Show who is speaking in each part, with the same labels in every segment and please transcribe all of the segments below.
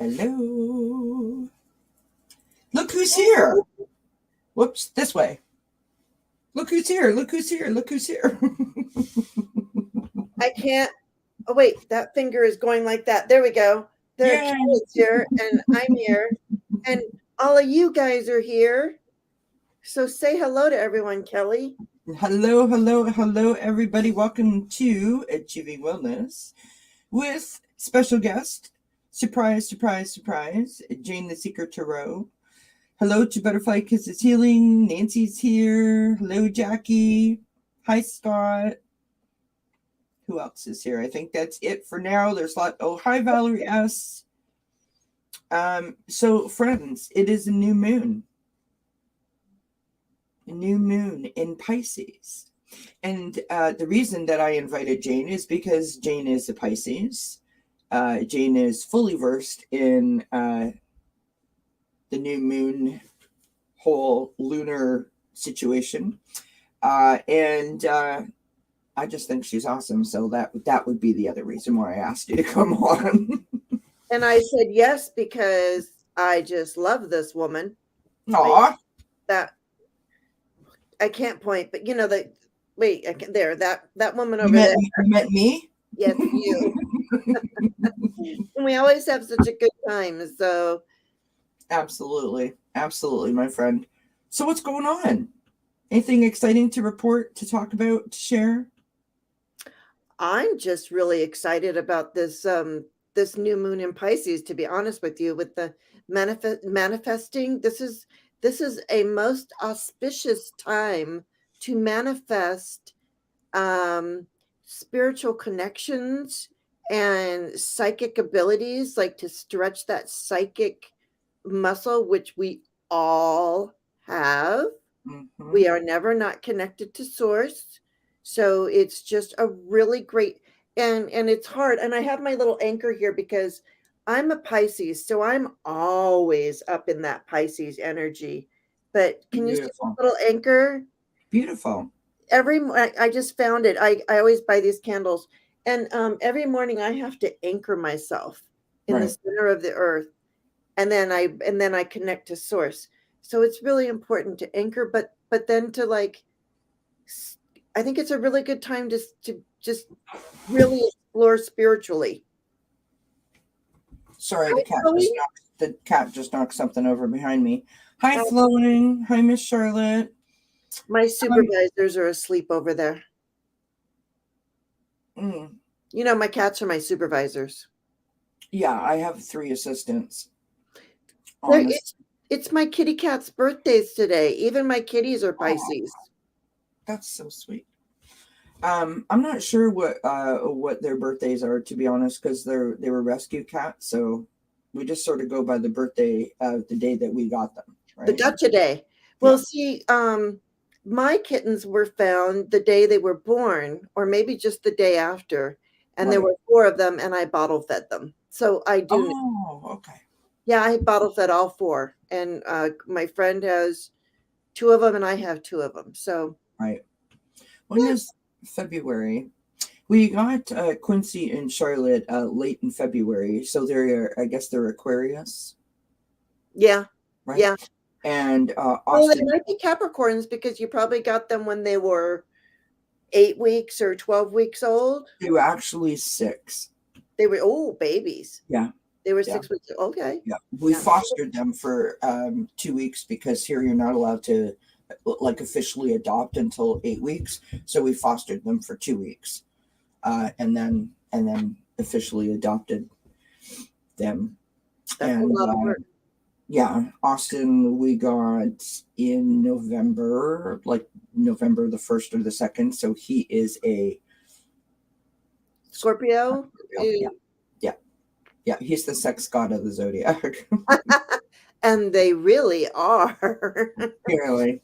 Speaker 1: Hello. Look who's here. Whoops, this way. Look who's here. Look who's here. Look who's here.
Speaker 2: I can't. Oh, wait, that finger is going like that. There we go. Kelly's here, and I'm here, and all of you guys are here. So say hello to everyone, Kelly.
Speaker 1: Hello, hello, hello, everybody. Welcome to Achieving Wellness with special guest, surprise, surprise, surprise, Jane the Secret Tarot. Hello to Butterfly Kisses Healing. Nancy's here. Hello, Jackie. Hi, Scott. Who else is here? I think that's it for now. There's a lot. Oh, hi, Valerie S. So, friends, it is a new moon. A new moon in Pisces. And the reason that I invited Jane is because Jane is a Pisces. Jane is fully versed in the new moon whole lunar situation. And I just think she's awesome. So that would be the other reason why I asked you to come on.
Speaker 2: And I said yes because I just love this woman.
Speaker 1: Aw.
Speaker 2: That I can't point, but you know that. Wait, that woman over
Speaker 1: there.
Speaker 2: You
Speaker 1: met me?
Speaker 2: Yes, you. And we always have such a good time. So
Speaker 1: absolutely, absolutely, my friend. So what's going on? Anything exciting to report, to talk about, to share?
Speaker 2: I'm just really excited about this this new moon in Pisces, to be honest with you, with the manifesting. This is a most auspicious time to manifest spiritual connections and psychic abilities, like to stretch that psychic muscle, which we all have. Mm-hmm. We are never not connected to source. So it's just a really great, and it's hard. And I have my little anchor here because I'm a Pisces, so I'm always up in that Pisces energy. But can you see the little anchor?
Speaker 1: Beautiful.
Speaker 2: I just found it. I always buy these candles, and every morning I have to anchor myself in the center of the earth, and then I connect to source. So it's really important to anchor, but then to I think it's a really good time to just really explore spiritually.
Speaker 1: Sorry, the cat just knocked something over behind me. Hi, Flowing. Hi, Miss Charlotte.
Speaker 2: My supervisors are asleep over there. You know, my cats are my supervisors.
Speaker 1: Yeah, I have 3 assistants.
Speaker 2: It's my kitty cat's birthdays today. Even my kitties are Pisces.
Speaker 1: That's so sweet. I'm not sure what their birthdays are, to be honest, because they were rescue cats, so we just sort of go by the birthday of the day that we got them. Right?
Speaker 2: The Gotcha Day. Well, see, my kittens were found the day they were born, or maybe just the day after, and there were 4 of them, and I bottle fed them. So I do.
Speaker 1: Oh, okay.
Speaker 2: Yeah, I bottle fed all 4, and my friend has 2 of them, and I have 2 of them. So
Speaker 1: right. When is February? We got Quincy and Charlotte late in February, so I guess they're Aquarius.
Speaker 2: Yeah.
Speaker 1: Right.
Speaker 2: Yeah.
Speaker 1: And Austin.
Speaker 2: Well, they might be Capricorns because you probably got them when they were 8 weeks or 12 weeks old.
Speaker 1: They were actually 6.
Speaker 2: They were babies.
Speaker 1: Yeah.
Speaker 2: They were 6 weeks. Okay.
Speaker 1: Yeah. We fostered them for 2 weeks because here you're not allowed to officially adopt until 8 weeks. So we fostered them for 2 weeks, and then officially adopted them.
Speaker 2: That's a lot of work.
Speaker 1: Yeah, Austin we got in November, November the 1st or the 2nd. So he is a
Speaker 2: Scorpio.
Speaker 1: Yeah, he's the sex god of the zodiac.
Speaker 2: And they really are.
Speaker 1: Apparently.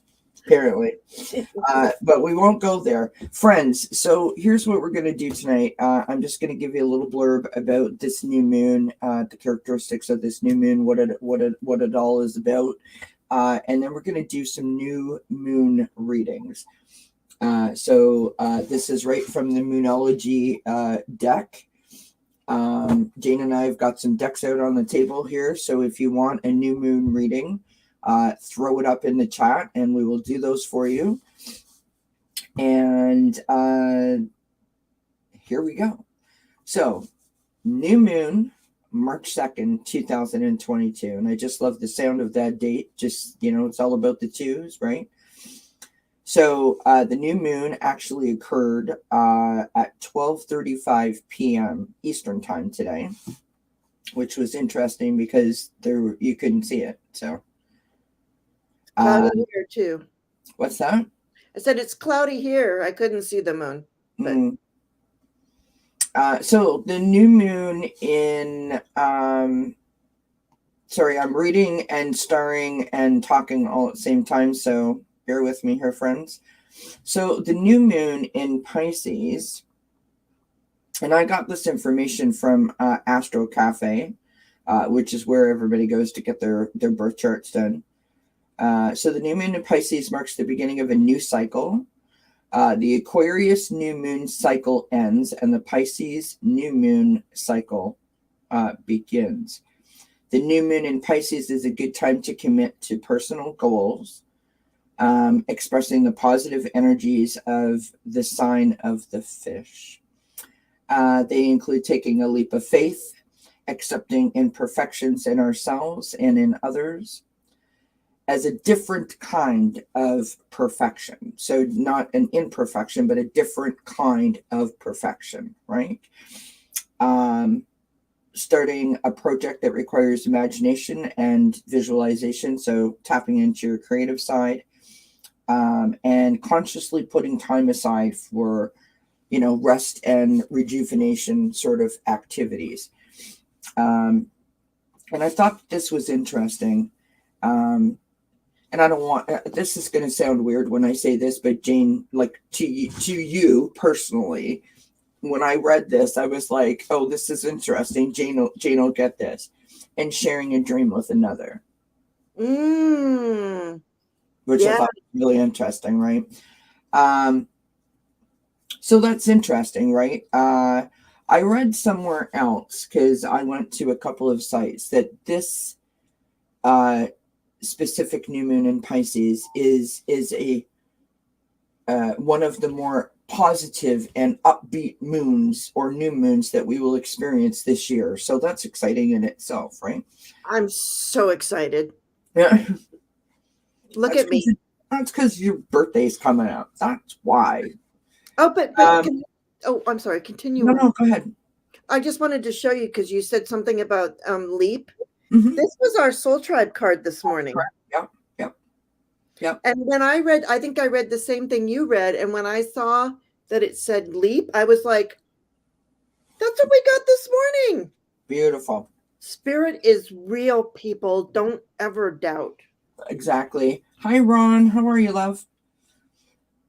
Speaker 1: But we won't go there. Friends, so here's what we're going to do tonight. I'm just going to give you a little blurb about this new moon, the characteristics of this new moon, what it all is about. And then we're going to do some new moon readings. So this is right from the Moonology deck. Jane and I have got some decks out on the table here. So if you want a new moon reading, throw it up in the chat and we will do those for you. And here we go. So new moon, March 2nd, 2022. And I just love the sound of that date. Just, it's all about the twos, right? So the new moon actually occurred at 12:35 p.m. Eastern time today, which was interesting because you couldn't see it. So
Speaker 2: cloudy here too.
Speaker 1: What's that?
Speaker 2: I said it's cloudy here. I couldn't see the moon. But...
Speaker 1: so the new moon in sorry, I'm reading and starring and talking all at the same time, so bear with me here, friends. So the new moon in Pisces, and I got this information from Astro Cafe, which is where everybody goes to get their birth charts done. So the new moon in Pisces marks the beginning of a new cycle. The Aquarius new moon cycle ends and the Pisces new moon cycle begins. The new moon in Pisces is a good time to commit to personal goals, expressing the positive energies of the sign of the fish. They include taking a leap of faith, accepting imperfections in ourselves and in others as a different kind of perfection. So not an imperfection, but a different kind of perfection, right? Starting a project that requires imagination and visualization, so tapping into your creative side, and consciously putting time aside for, rest and rejuvenation sort of activities. And I thought this was interesting. And I don't want, this is going to sound weird when I say this, but Jane, like to you personally, when I read this, I was like, oh, this is interesting. Jane will get this. And sharing a dream with another. Which I thought was really interesting, right? So that's interesting, right? I read somewhere else, because I went to a couple of sites, that this specific new moon in Pisces is a one of the more positive and upbeat moons or new moons that we will experience this year. So that's exciting in itself, right?
Speaker 2: I'm so excited.
Speaker 1: Yeah.
Speaker 2: Look at me.
Speaker 1: That's because your birthday's coming up. That's why.
Speaker 2: Oh, but I'm sorry. Continue.
Speaker 1: No, go ahead.
Speaker 2: I just wanted to show you, because you said something about leap. This was our Soul Tribe card this morning. Yep. And when I think I read the same thing you read. And when I saw that it said leap, I was like, that's what we got this morning. Beautiful. Spirit is real, people. Don't ever doubt.
Speaker 1: Exactly. Hi, Ron. How are you, love?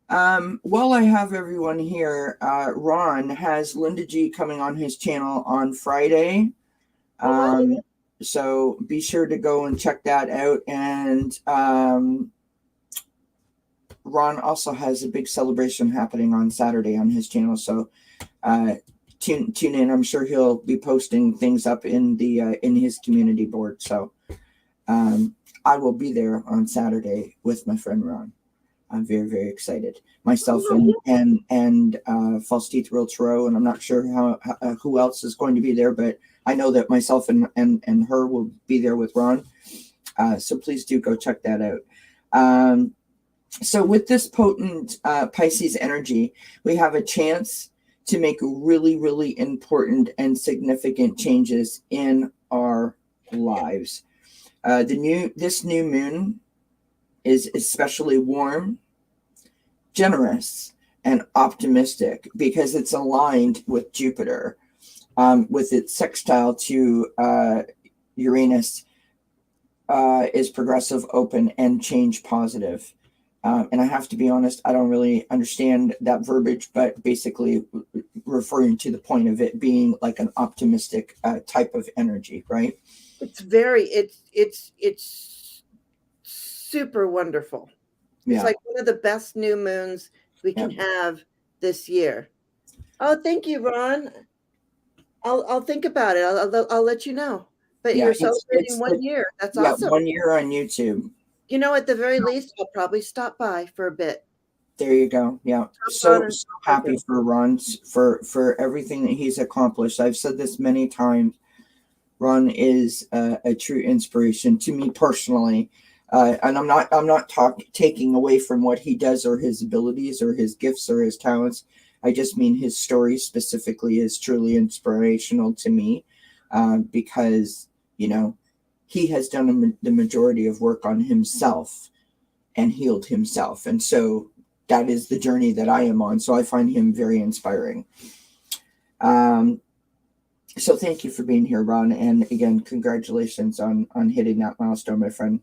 Speaker 1: While I have everyone here, Ron has Linda G coming on his channel on Friday. So be sure to go and check that out. And Ron also has a big celebration happening on Saturday on his channel. So tune in. I'm sure he'll be posting things up in his community board. So I will be there on Saturday with my friend Ron. I'm very, very excited. Myself and False Teeth Real Tarot, and I'm not sure who else is going to be there, but I know that myself and her will be there with Ron. So please do go check that out. So with this potent Pisces energy, we have a chance to make really, really important and significant changes in our lives. This new moon is especially warm, generous, and optimistic because it's aligned with Jupiter, with its sextile to Uranus, is progressive, open, and change positive. And I have to be honest, I don't really understand that verbiage, but basically referring to the point of it being like an optimistic type of energy, right?
Speaker 2: It's super wonderful. It's like one of the best new moons we can have this year. Oh, thank you, Ron. I'll think about it. I'll let you know. But
Speaker 1: Yeah,
Speaker 2: you're celebrating 1 year. That's
Speaker 1: yeah,
Speaker 2: awesome.
Speaker 1: 1 year on YouTube.
Speaker 2: You know, at the very least, I'll probably stop by for a bit.
Speaker 1: There you go. Yeah.
Speaker 2: Hop on
Speaker 1: So,
Speaker 2: and
Speaker 1: so
Speaker 2: thank
Speaker 1: happy
Speaker 2: you.
Speaker 1: for Ron for everything that he's accomplished. I've said this many times. Ron is a true inspiration to me personally. And I'm not taking away from what he does or his abilities or his gifts or his talents. I just mean his story specifically is truly inspirational to me, because he has done the majority of work on himself and healed himself, and so that is the journey that I am on. So I find him very inspiring. Um, so thank you for being here, Ron, and again, congratulations on hitting that milestone, my friend.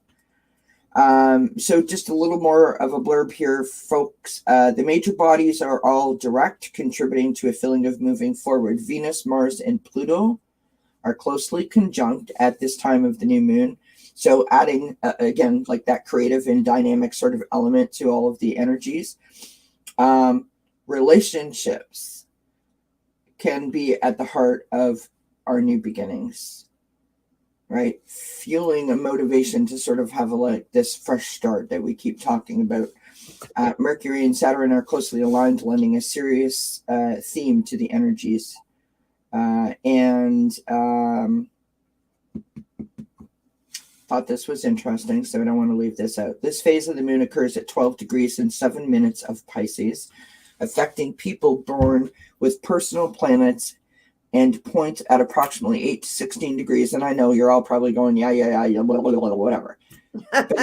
Speaker 1: So just a little more of a blurb here, folks. The major bodies are all direct, contributing to a feeling of moving forward. Venus, Mars, and Pluto are closely conjunct at this time of the new moon. So adding, again, like that creative and dynamic sort of element to all of the energies. Relationships can be at the heart of our new beginnings, right? Fueling a motivation to sort of have this fresh start that we keep talking about. Mercury and Saturn are closely aligned, lending a serious theme to the energies. And thought this was interesting, so I don't want to leave this out. This phase of the moon occurs at 12 degrees and 7 minutes of Pisces, affecting people born with personal planets and point at approximately 8 to 16 degrees. And I know you're all probably going, yeah, blah, blah, blah, whatever. But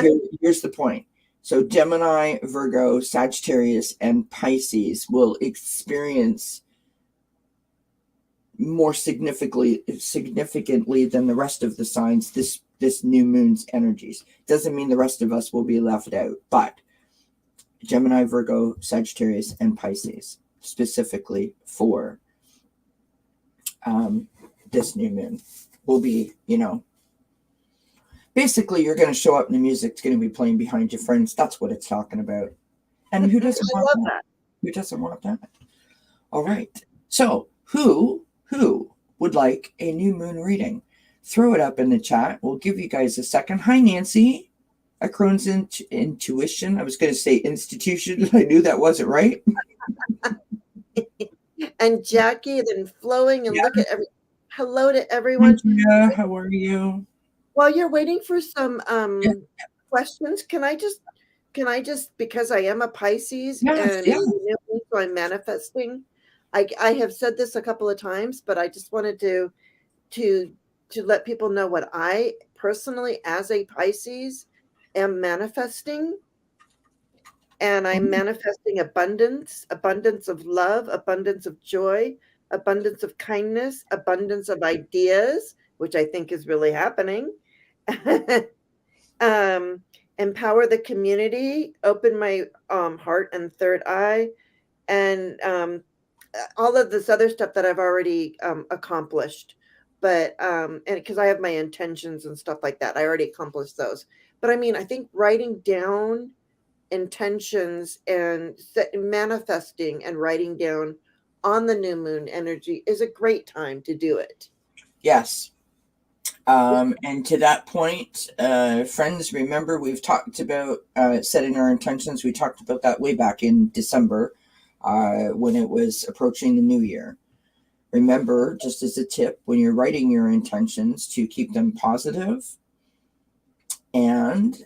Speaker 1: here's the point. So Gemini, Virgo, Sagittarius, and Pisces will experience more significantly than the rest of the signs this new moon's energies. Doesn't mean the rest of us will be left out, but Gemini, Virgo, Sagittarius, and Pisces specifically for this new moon will be, basically you're going to show up and the music's going to be playing behind your friends. That's what it's talking about. And who doesn't want that? Who doesn't want that? All right. So who would like a new moon reading? Throw it up in the chat. We'll give you guys a second. Hi, Nancy. A Crohn's intuition. I was going to say institution. I knew that wasn't right.
Speaker 2: And Jackie, then flowing, and look at hello to everyone.
Speaker 1: Yeah, how are you?
Speaker 2: While you're waiting for some questions, can I just because I am a Pisces and so I'm manifesting. I have said this a couple of times, but I just wanted to let people know what I personally, as a Pisces, am manifesting. And I'm manifesting abundance of love, abundance of joy, abundance of kindness, abundance of ideas, which I think is really happening. Empower the community, open my heart and third eye, and all of this other stuff that I've already accomplished. But and because I have my intentions and stuff like that, I already accomplished those. But I mean, I think writing down intentions and manifesting and writing down on the new moon energy is a great time to do it.
Speaker 1: Yes. And to that point, friends, remember we've talked about setting our intentions. We talked about that way back in December when it was approaching the new year. Remember, just as a tip, when you're writing your intentions, to keep them positive and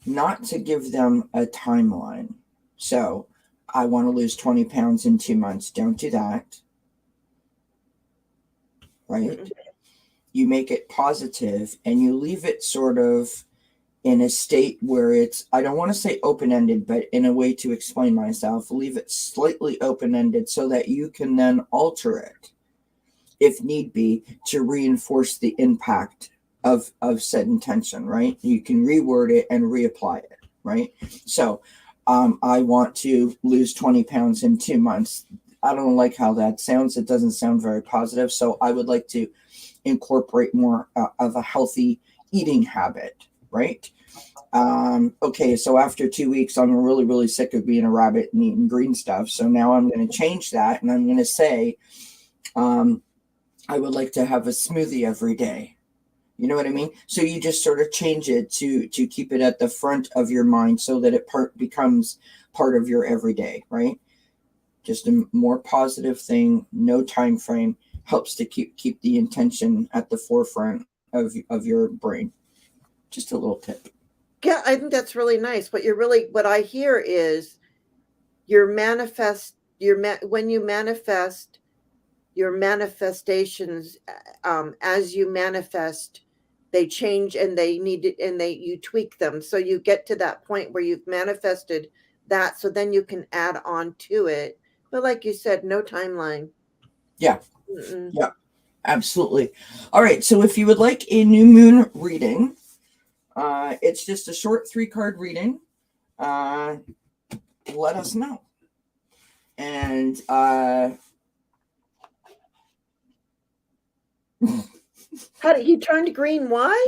Speaker 1: not to give them a timeline. So I want to lose 20 pounds in 2 months. Don't do that. Right? Mm-hmm. You make it positive and you leave it sort of in a state where it's, I don't want to say open-ended, but in a way to explain myself, leave it slightly open-ended so that you can then alter it if need be to reinforce the impact of said intention, right? You can reword it and reapply it, right? So I want to lose 20 pounds in 2 months. I don't like how that sounds. It doesn't sound very positive. So I would like to incorporate more of a healthy eating habit, right? Okay, so after 2 weeks, I'm really, really sick of being a rabbit and eating green stuff. So now I'm going to change that, and I'm going to say, I would like to have a smoothie every day. You know what I mean? So you just sort of change it to keep it at the front of your mind, so that it becomes part of your everyday, right? Just a more positive thing, no time frame, helps to keep the intention at the forefront of your brain. Just a little tip.
Speaker 2: Yeah, I think that's really nice. What I hear is when you manifest your manifestations, as you manifest, they change, and you tweak them. So you get to that point where you've manifested that, so then you can add on to it. But like you said, no timeline.
Speaker 1: Yeah.
Speaker 2: Mm-mm.
Speaker 1: Yeah, absolutely. All right. So if you would like a new moon reading, it's just a short 3-card reading. Let us know. And
Speaker 2: How did he turn green? Why?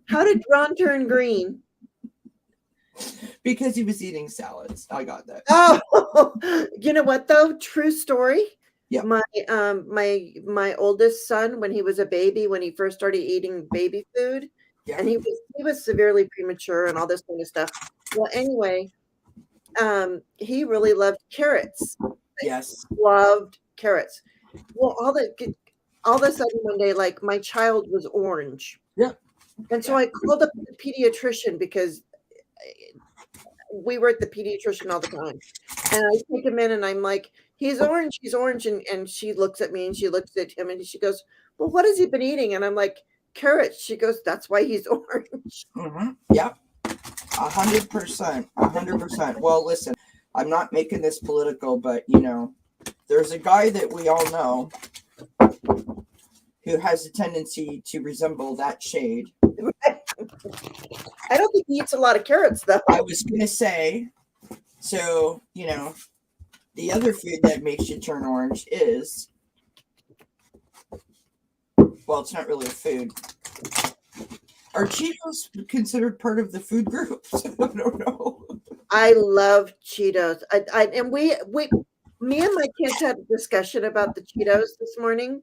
Speaker 2: How did Ron turn green?
Speaker 1: because he was eating salads. I got that.
Speaker 2: Oh, you know what though? True story.
Speaker 1: Yeah.
Speaker 2: My oldest son, when he was a baby, when he first started eating baby food,
Speaker 1: Yeah.
Speaker 2: and he was severely premature and all this kind of stuff. Well, anyway, he really loved carrots.
Speaker 1: Yes.
Speaker 2: Loved carrots. Well, all of a sudden one day, like, my child was orange.
Speaker 1: Yeah.
Speaker 2: And so I called up the pediatrician, because we were at the pediatrician all the time. And I take him in and I'm like, he's orange. And she looks at me and she looks at him and she goes, well, what has he been eating? And I'm like, carrots. She goes, that's why he's orange.
Speaker 1: Mm-hmm. Yep. 100%. 100%. Well, listen, I'm not making this political, but there's a guy that we all know who has a tendency to resemble that shade.
Speaker 2: I don't think he eats a lot of carrots, though.
Speaker 1: I was going to say, so, the other food that makes you turn orange is, well, it's not really a food. Are Cheetos considered part of the food group? I don't know.
Speaker 2: I love Cheetos. And me and my kids had a discussion about the Cheetos this morning,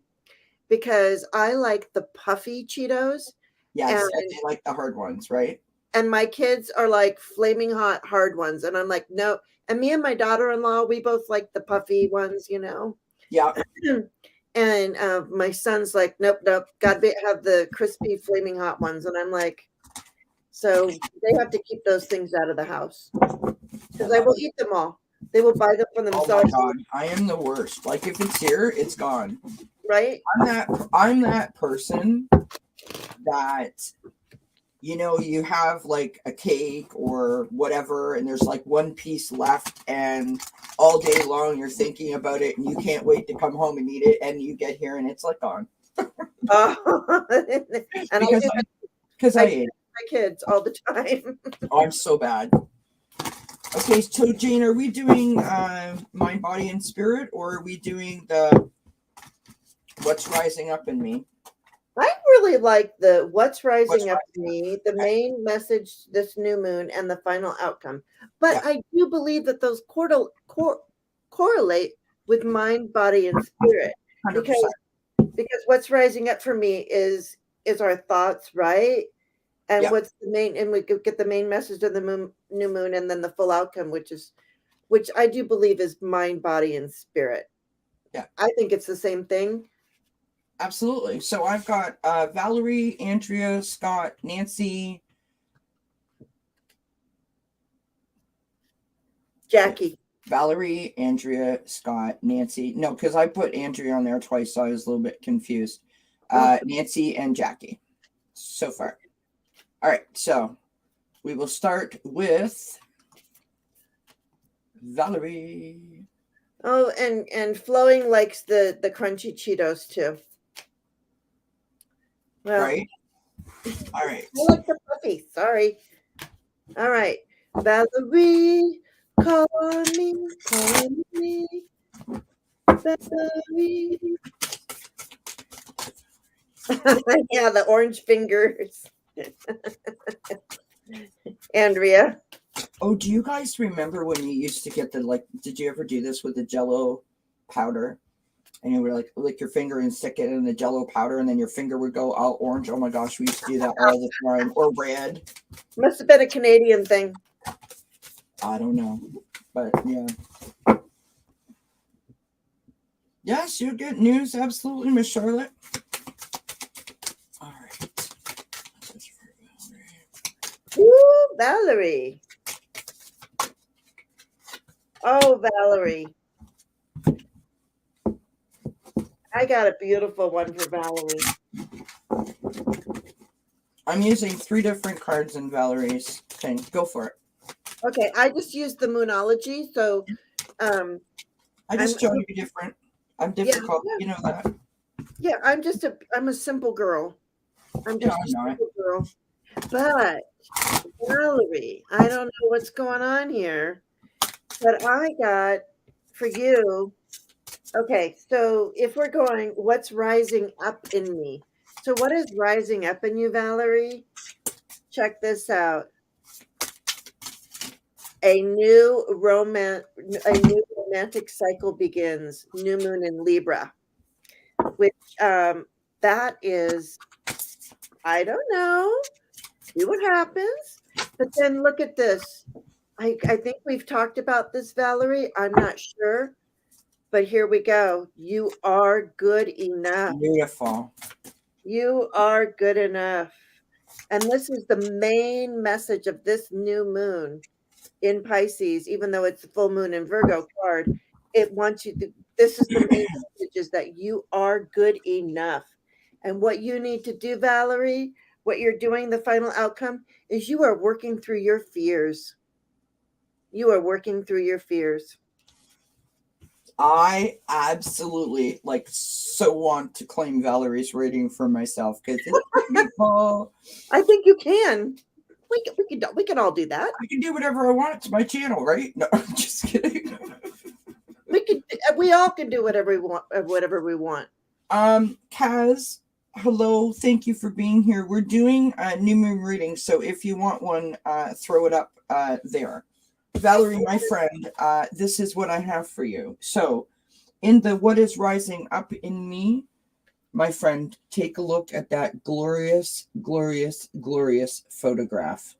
Speaker 2: because I like the puffy Cheetos.
Speaker 1: Yes, and they like the hard ones, right?
Speaker 2: And my kids are like flaming hot hard ones, and I'm like, no. And me and my daughter-in-law, we both like the puffy ones,
Speaker 1: Yeah.
Speaker 2: And my son's like, nope, gotta have the crispy flaming hot ones. And I'm like, so they have to keep those things out of the house, because I will eat them all. They will buy them for themselves.
Speaker 1: Oh my God, I am the worst. Like, if it's here, it's gone.
Speaker 2: Right?
Speaker 1: I'm that person that, you have like a cake or whatever, and there's like one piece left, and all day long you're thinking about it, and you can't wait to come home and eat it, and you get here and it's like gone.
Speaker 2: And
Speaker 1: because I ate
Speaker 2: my kids all the time.
Speaker 1: Oh, I'm so bad. Okay, so Jane, are we doing mind, body, and spirit, or are we doing the what's rising up in me?
Speaker 2: I really like the what's rising up in me, the main message, this new moon, and the final outcome. But I do believe that those correlate with mind, body, and spirit.
Speaker 1: 100%.
Speaker 2: Because what's rising up for me is our thoughts, right? And what's the main, and we get the main message of the new moon, and then the full outcome, which I do believe is mind, body, and spirit.
Speaker 1: Yeah.
Speaker 2: I think it's the same thing.
Speaker 1: Absolutely. So I've got Valerie, Andrea, Scott, Nancy,
Speaker 2: Jackie.
Speaker 1: Valerie, Andrea, Scott, Nancy. No, because I put Andrea on there twice, so I was a little bit confused. Nancy and Jackie so far. All right, so we will start with Valerie.
Speaker 2: Oh, and Flowing likes the crunchy Cheetos too. Well,
Speaker 1: right. All right.
Speaker 2: I like the puppy. Sorry. All right. Valerie, call on me. Valerie. Yeah, the orange fingers. Andrea.
Speaker 1: Oh, do you guys remember when you used to get did you ever do this with the Jello powder? And you would lick your finger and stick it in the Jello powder, and then your finger would go all orange. Oh my gosh, we used to do that all the time. Or red.
Speaker 2: Must have been a Canadian thing.
Speaker 1: I don't know. But yeah. Yes, you get news. Absolutely, Miss Charlotte. All right.
Speaker 2: Ooh, Valerie. Oh, Valerie. I got a beautiful one for Valerie.
Speaker 1: I'm using 3 different cards in Valerie's thing. Go for it.
Speaker 2: Okay, I just used the Moonology, so
Speaker 1: I just try to be different. I'm difficult,
Speaker 2: yeah.
Speaker 1: you know that.
Speaker 2: Yeah, I'm a simple girl. I'm just a simple girl. But Valerie, I don't know what's going on here, but I got for you. Okay, so if we're going, what's rising up in me? So what is rising up in you, Valerie? Check this out. A new romantic cycle begins. New moon in Libra, which that is, I don't know, see what happens. But then look at this. I think we've talked about this, Valerie. I'm not sure, but here we go. You are good enough.
Speaker 1: Beautiful.
Speaker 2: You are good enough. And this is the main message of this new moon in Pisces, even though it's the full moon in Virgo card. It wants you to, this is the main message, is that you are good enough. And what you need to do, Valerie, what you're doing, the final outcome, is you are working through your fears. You are working through your fears.
Speaker 1: I absolutely so want to claim Valerie's rating for myself because it's beautiful.
Speaker 2: I think you can. We can all do that.
Speaker 1: I can do whatever I want. It's my channel, right? No, I'm just kidding.
Speaker 2: We all can do whatever we want.
Speaker 1: Kaz, hello. Thank you for being here. We're doing a new moon reading, so if you want one, throw it up there. Valerie, my friend, this is what I have for you. So, in the what is rising up in me, my friend, take a look at that glorious, glorious, glorious photograph.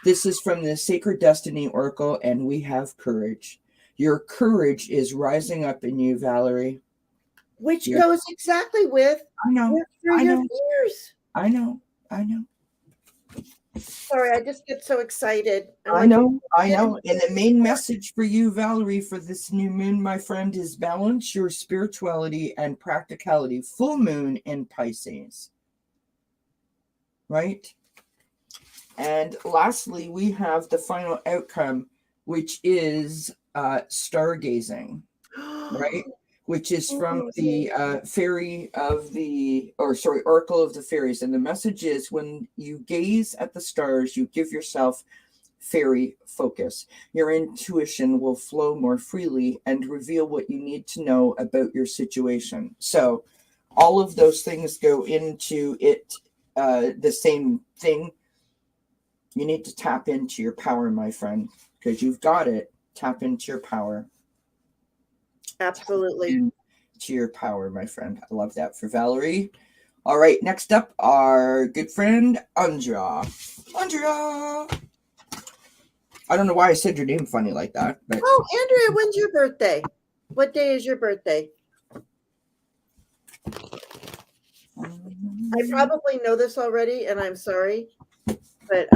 Speaker 1: This is from the Sacred Destiny Oracle, and we have courage. Your courage is rising up in you, Valerie.
Speaker 2: Which goes exactly with work through your fears.
Speaker 1: I know.
Speaker 2: Sorry, I just get so excited.
Speaker 1: I know. And the main message for you, Valerie, for this new moon, my friend, is balance your spirituality and practicality. Full moon in Pisces. Right? And lastly, we have the final outcome, which is stargazing. Right? Which is from the Oracle of the Fairies. And the message is, when you gaze at the stars, you give yourself fairy focus. Your intuition will flow more freely and reveal what you need to know about your situation. So all of those things go into it, the same thing. You need to tap into your power, my friend, because you've got it. Tap into your power.
Speaker 2: Absolutely.
Speaker 1: To your power, my friend. I love that for Valerie. All right, next up, our good friend, Andrea. Andrea! I don't know why I said your name funny like that. But...
Speaker 2: Oh, Andrea, when's your birthday? What day is your birthday? I probably know this already, and I'm sorry. But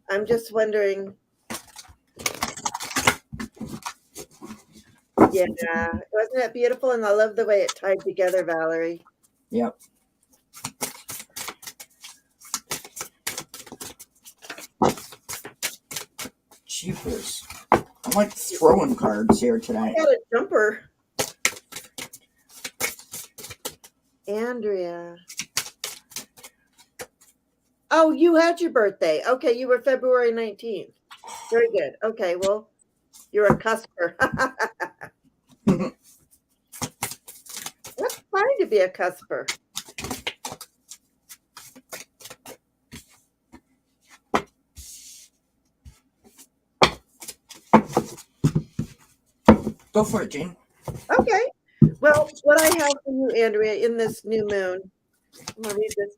Speaker 2: I'm just wondering. Yeah, wasn't that beautiful? And I love the way it tied together, Valerie.
Speaker 1: Yep. Jeepers. I'm like throwing cards here tonight.
Speaker 2: I got a jumper. Andrea. Oh, you had your birthday. Okay, you were February 19th. Very good. Okay, well, you're a cusper. That's trying to be a cusper.
Speaker 1: Go for it, Jane.
Speaker 2: Okay. Well, what I have for you, Andrea, in this new moon, I'm going to read this.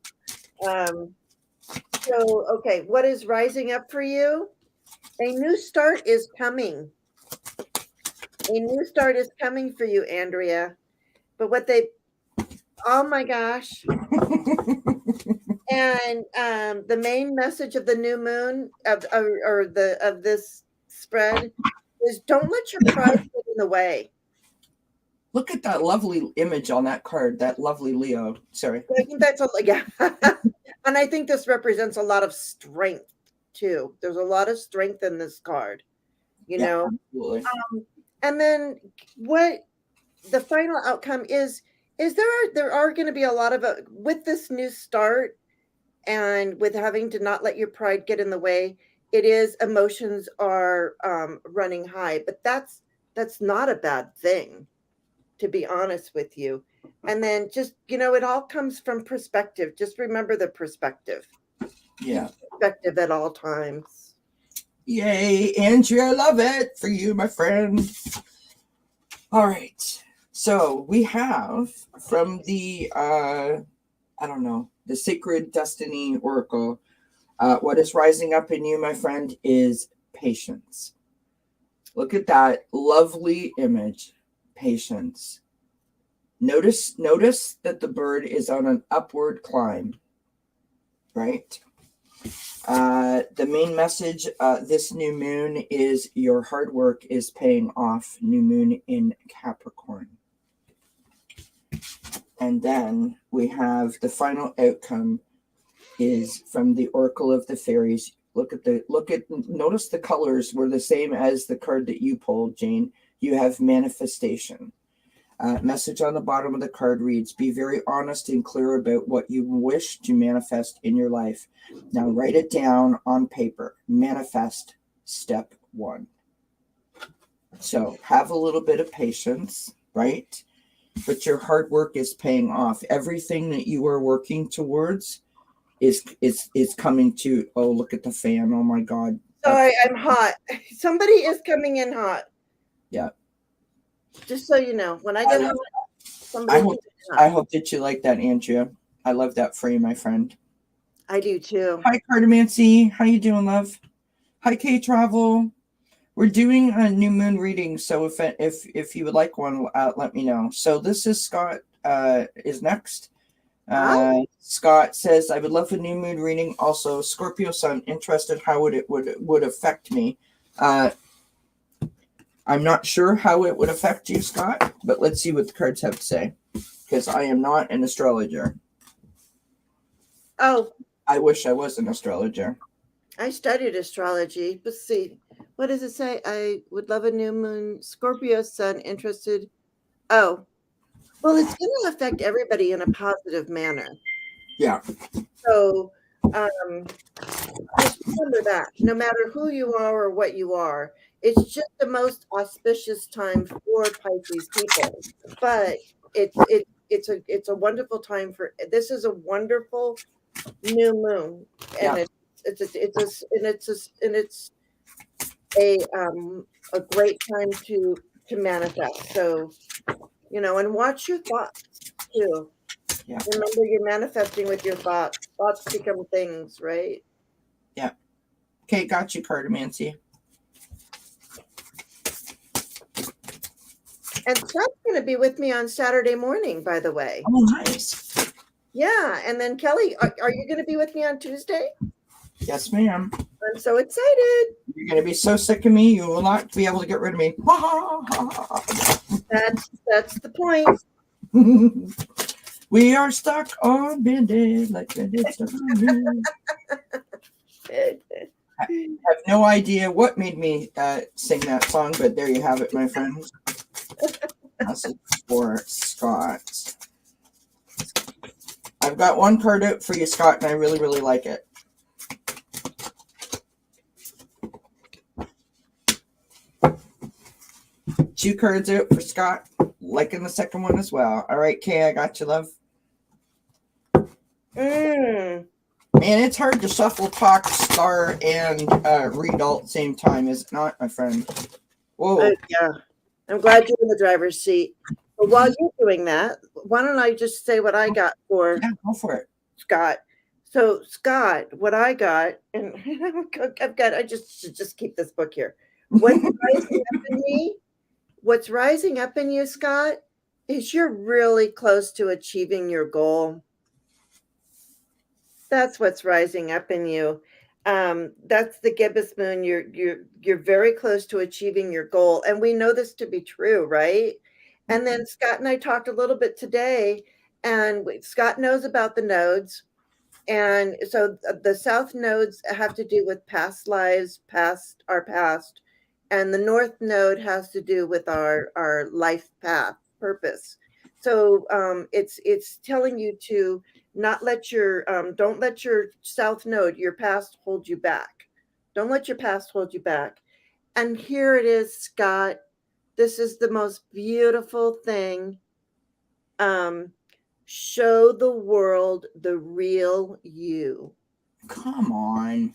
Speaker 2: So, okay, what is rising up for you? A new start is coming. A new start is coming for you, Andrea. But oh my gosh. And the main message of the new moon of this spread is don't let your pride get in the way.
Speaker 1: Look at that lovely image on that card, that lovely Leo. Sorry.
Speaker 2: I think that's yeah. And I think this represents a lot of strength too. There's a lot of strength in this card, you know.
Speaker 1: Absolutely.
Speaker 2: And then what the final outcome is there are going to be a lot of with this new start and with having to not let your pride get in the way. It is emotions are running high, but that's not a bad thing, to be honest with you. And then just, it all comes from perspective. Just remember the perspective.
Speaker 1: Yeah.
Speaker 2: Perspective at all times.
Speaker 1: Yay, Andrea, love it for you, my friend. All right. So we have from the, the Sacred Destiny Oracle, what is rising up in you, my friend, is patience. Look at that lovely image. Patience. Notice that the bird is on an upward climb, right? The main message this new moon is your hard work is paying off. New moon in Capricorn. And then we have the final outcome is from the Oracle of the Fairies. Notice the colors were the same as the card that you pulled, Jane. You have manifestation. Message on the bottom of the card reads, be very honest and clear about what you wish to manifest in your life. Now write it down on paper. Manifest step 1. So have a little bit of patience, right? But your hard work is paying off. Everything that you are working towards is coming to, oh, look at the fan. Oh my God.
Speaker 2: Sorry, I'm hot. Somebody is coming in hot.
Speaker 1: Yeah.
Speaker 2: Just so you know, when I get hot,
Speaker 1: I hope that you like that, Andrea. I love that for you, my friend.
Speaker 2: I do too.
Speaker 1: Hi, Cartomancy. How you doing, love? Hi, K Travel. We're doing a new moon reading, so if you would like one, let me know. So this is Scott. Is next. Scott says, I would love a new moon reading. Also, Scorpio Sun, interested how it would affect me. I'm not sure how it would affect you, Scott, but let's see what the cards have to say, because I am not an astrologer.
Speaker 2: Oh.
Speaker 1: I wish I was an astrologer. I
Speaker 2: studied astrology. Let's see. What does it say? I would love a new moon. Scorpio Sun, interested. Oh. Well, it's going to affect everybody in a positive manner.
Speaker 1: Yeah.
Speaker 2: So just remember that. No matter who you are or what you are, it's just the most auspicious time for Pisces people. But it's a wonderful time for. This is a wonderful new moon, and it's a great time to manifest. So, and watch your thoughts too.
Speaker 1: Yeah.
Speaker 2: Remember, you're manifesting with your thoughts. Thoughts become things, right?
Speaker 1: Yeah. Okay, got you, Cartomancy.
Speaker 2: And Scott's going to be with me on Saturday morning, by the way.
Speaker 1: Oh, nice.
Speaker 2: Yeah, and then Kelly, are you going to be with me on Tuesday?
Speaker 1: Yes, ma'am.
Speaker 2: I'm so excited.
Speaker 1: You're going to be so sick of me, you will not be able to get rid of me.
Speaker 2: That's the point.
Speaker 1: We are stuck on Band-Aid, like Band-Aid stuck on me. I have no idea what made me sing that song, but there you have it, my friends. Message for Scott. I've got one card out for you, Scott, and I really, really like it. Two cards out for Scott. liking the second one as well. All right, Kay, I got you, love. Man, it's hard to shuffle, talk, star, and read all at the same time, is it not, my friend? Whoa.
Speaker 2: Yeah. I'm glad you're in the driver's seat. But while you're doing that, why don't I just say what I got for
Speaker 1: go for it,
Speaker 2: Scott. So Scott, what I got, and I just keep this book here. What's rising up in me? What's rising up in you, Scott, is you're really close to achieving your goal. That's what's rising up in you. That's the gibbous moon. You're very close to achieving your goal, and we know this to be true, right? And then Scott and I talked a little bit today, and Scott knows about the nodes, and so the south nodes have to do with past lives, our past, and the north node has to do with our life path, purpose. So it's telling you to not let your don't let your south node, your past, hold you back. Don't let your past hold you back. And here it is, Scott. This is the most beautiful thing. Show the world the real you.
Speaker 1: Come on.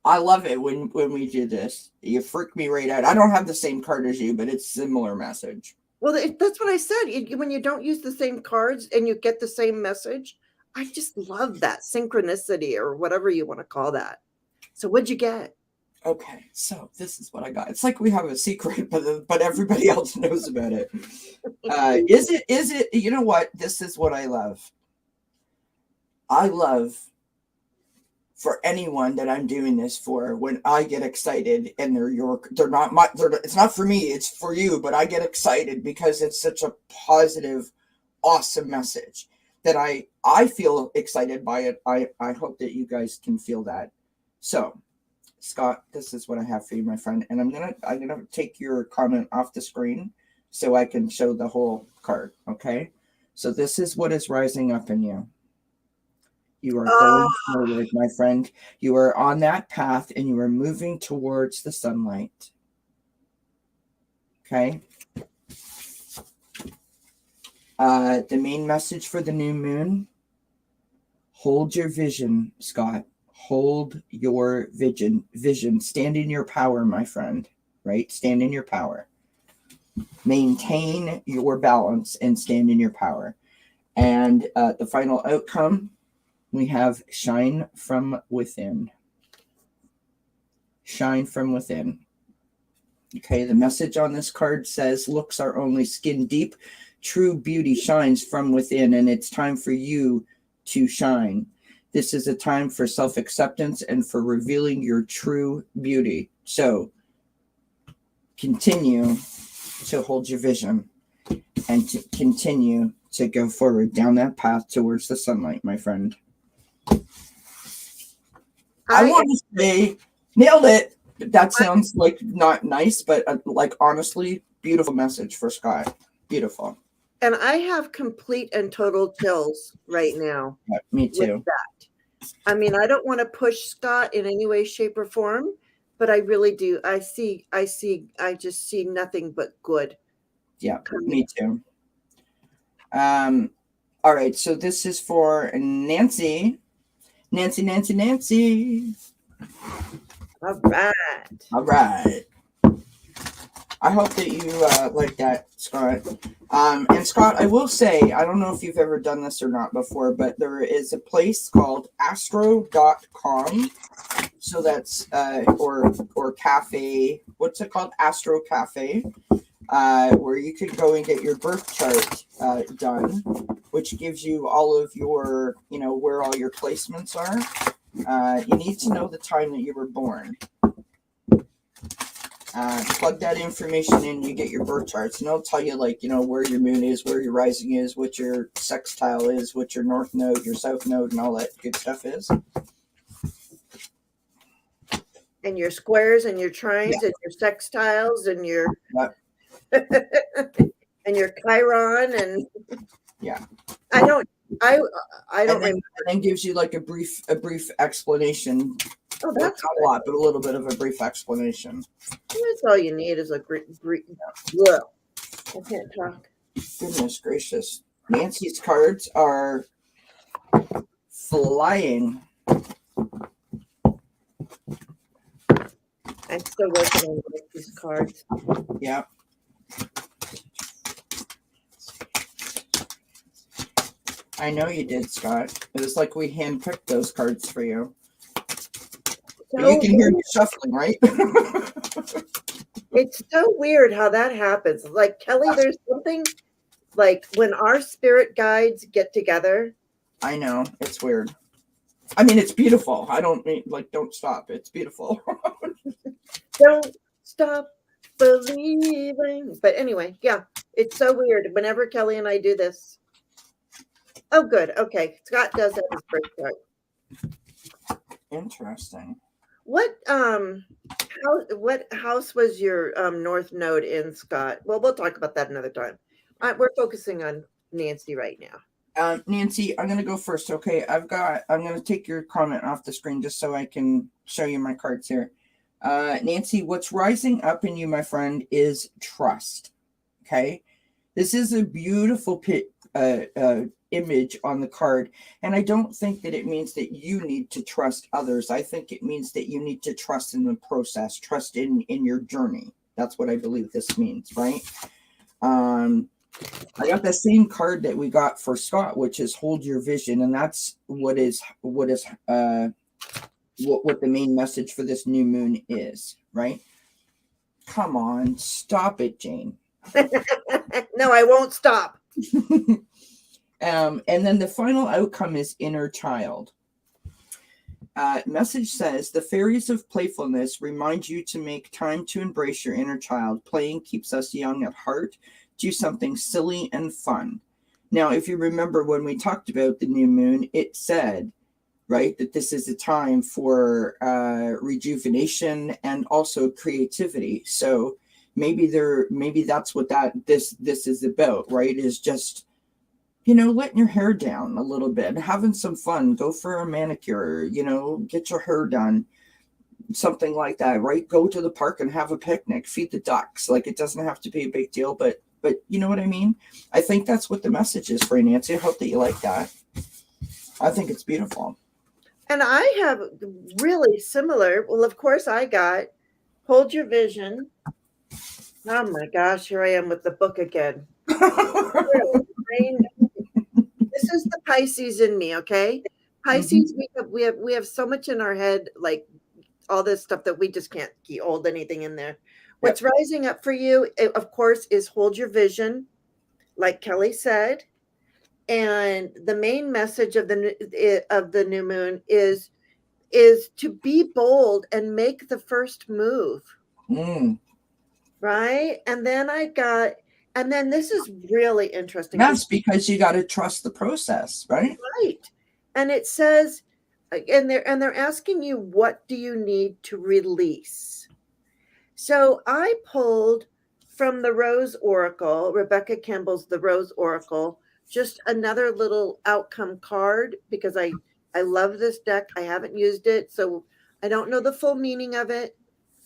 Speaker 1: I love it when we do this. You freak me right out. I don't have the same card as you, but it's similar message.
Speaker 2: Well, that's what I said. When you don't use the same cards and you get the same message, I just love that synchronicity or whatever you want to call that. So what'd you get?
Speaker 1: Okay, so this is what I got. It's like we have a secret, but everybody else knows about it. Is it, you know what? This is what I love. I love for anyone that I'm doing this for, when I get excited and it's not for me, it's for you, but I get excited because it's such a positive, awesome message that I feel excited by it. I hope that you guys can feel that. So, Scott, this is what I have for you, my friend, and I'm gonna take your comment off the screen so I can show the whole card. Okay, so this is what is rising up in you. You are going forward, my friend. You are on that path and you are moving towards the sunlight. Okay. The main message for the new moon: hold your vision, Scott. Hold your vision. Stand in your power, my friend. Right? Stand in your power. Maintain your balance and stand in your power. And the final outcome, we have shine from within. Shine from within. Okay, the message on this card says, looks are only skin deep. True beauty shines from within, and it's time for you to shine. This is a time for self-acceptance and for revealing your true beauty. So continue to hold your vision and to continue to go forward down that path towards the sunlight, my friend. I want to say, nailed it. That sounds like not nice, but like honestly, beautiful message for Scott. Beautiful.
Speaker 2: And I have complete and total chills right now.
Speaker 1: Yeah, me too.
Speaker 2: With that. I mean, I don't want to push Scott in any way, shape, or form, but I really do. I just see nothing but good.
Speaker 1: Yeah, me too. All right, so this is for Nancy. Nancy.
Speaker 2: All right.
Speaker 1: I hope that you like that, Scott. And Scott, I will say, I don't know if you've ever done this or not before, but there is a place called astro.com. So that's, or cafe, what's it called? Astro Cafe, where you could go and get your birth chart done, which gives you all of your, where all your placements are. You need to know the time that you were born. Plug that information in, you get your birth charts, and it'll tell you, where your moon is, where your rising is, what your sextile is, what your north node, your south node, and all that good stuff is.
Speaker 2: And your squares and your trines and your sextiles and your and your Chiron and I don't remember.
Speaker 1: And then gives you like a brief explanation
Speaker 2: Oh,
Speaker 1: Well,
Speaker 2: that's
Speaker 1: not a
Speaker 2: good.
Speaker 1: lot, but a little bit of a brief explanation.
Speaker 2: That's all you need is a well, I can't talk.
Speaker 1: Goodness gracious. Nancy's cards are flying.
Speaker 2: I'm still working on these cards.
Speaker 1: Yeah. I know you did, Scott. It was like we handpicked those cards for you. But you can hear me shuffling, right?
Speaker 2: It's so weird how that happens. Like, Kelly, there's something like when our spirit guides get together.
Speaker 1: I know. It's weird. I mean, it's beautiful. I don't mean, like, don't stop. It's beautiful.
Speaker 2: Don't stop believing. But anyway, yeah, it's so weird. Whenever Kelly and I do this. Oh, good. Okay. Scott does have his birth chart.
Speaker 1: Interesting.
Speaker 2: What house was your north node in, Scott? Well, we'll talk about that another time. We're focusing on Nancy right now.
Speaker 1: Nancy, I'm going to go first. Okay. I'm going to take your comment off the screen just so I can show you my cards here. Nancy, what's rising up in you, my friend, is trust. Okay. This is a beautiful image on the card. And I don't think that it means that you need to trust others. I think it means that you need to trust in the process, trust in your journey. That's what I believe this means, right? I got the same card that we got for Scott, which is hold your vision. And that's what the main message for this new moon is, right? Come on, stop it, Jane.
Speaker 2: No, I won't stop.
Speaker 1: And then the final outcome is inner child. Message says, the fairies of playfulness remind you to make time to embrace your inner child. Playing keeps us young at heart. Do something silly and fun. Now, if you remember when we talked about the new moon, it said, right, that this is a time for rejuvenation and also creativity. So maybe that's what this is about, right? Is just, letting your hair down a little bit, having some fun, go for a manicure, get your hair done, something like that, right? Go to the park and have a picnic, feed the ducks. Like, it doesn't have to be a big deal, but you know what I mean? I think that's what the message is for you, Nancy. I hope that you like that. I think it's beautiful.
Speaker 2: And I have really similar. Well, of course, I got hold your vision. Oh my gosh, here I am with the book again. This is the Pisces in me, okay? Pisces, we have so much in our head, like all this stuff that we just can't hold anything in there. What's rising up for you, of course, is hold your vision, like Kelly said. And the main message of the new moon is to be bold and make the first move. Right? And then this is really interesting.
Speaker 1: That's because you got to trust the process, right?
Speaker 2: Right. And it says, and they're asking you, what do you need to release? So I pulled from the Rose Oracle, Rebecca Campbell's The Rose Oracle, just another little outcome card because I love this deck. I haven't used it, so I don't know the full meaning of it.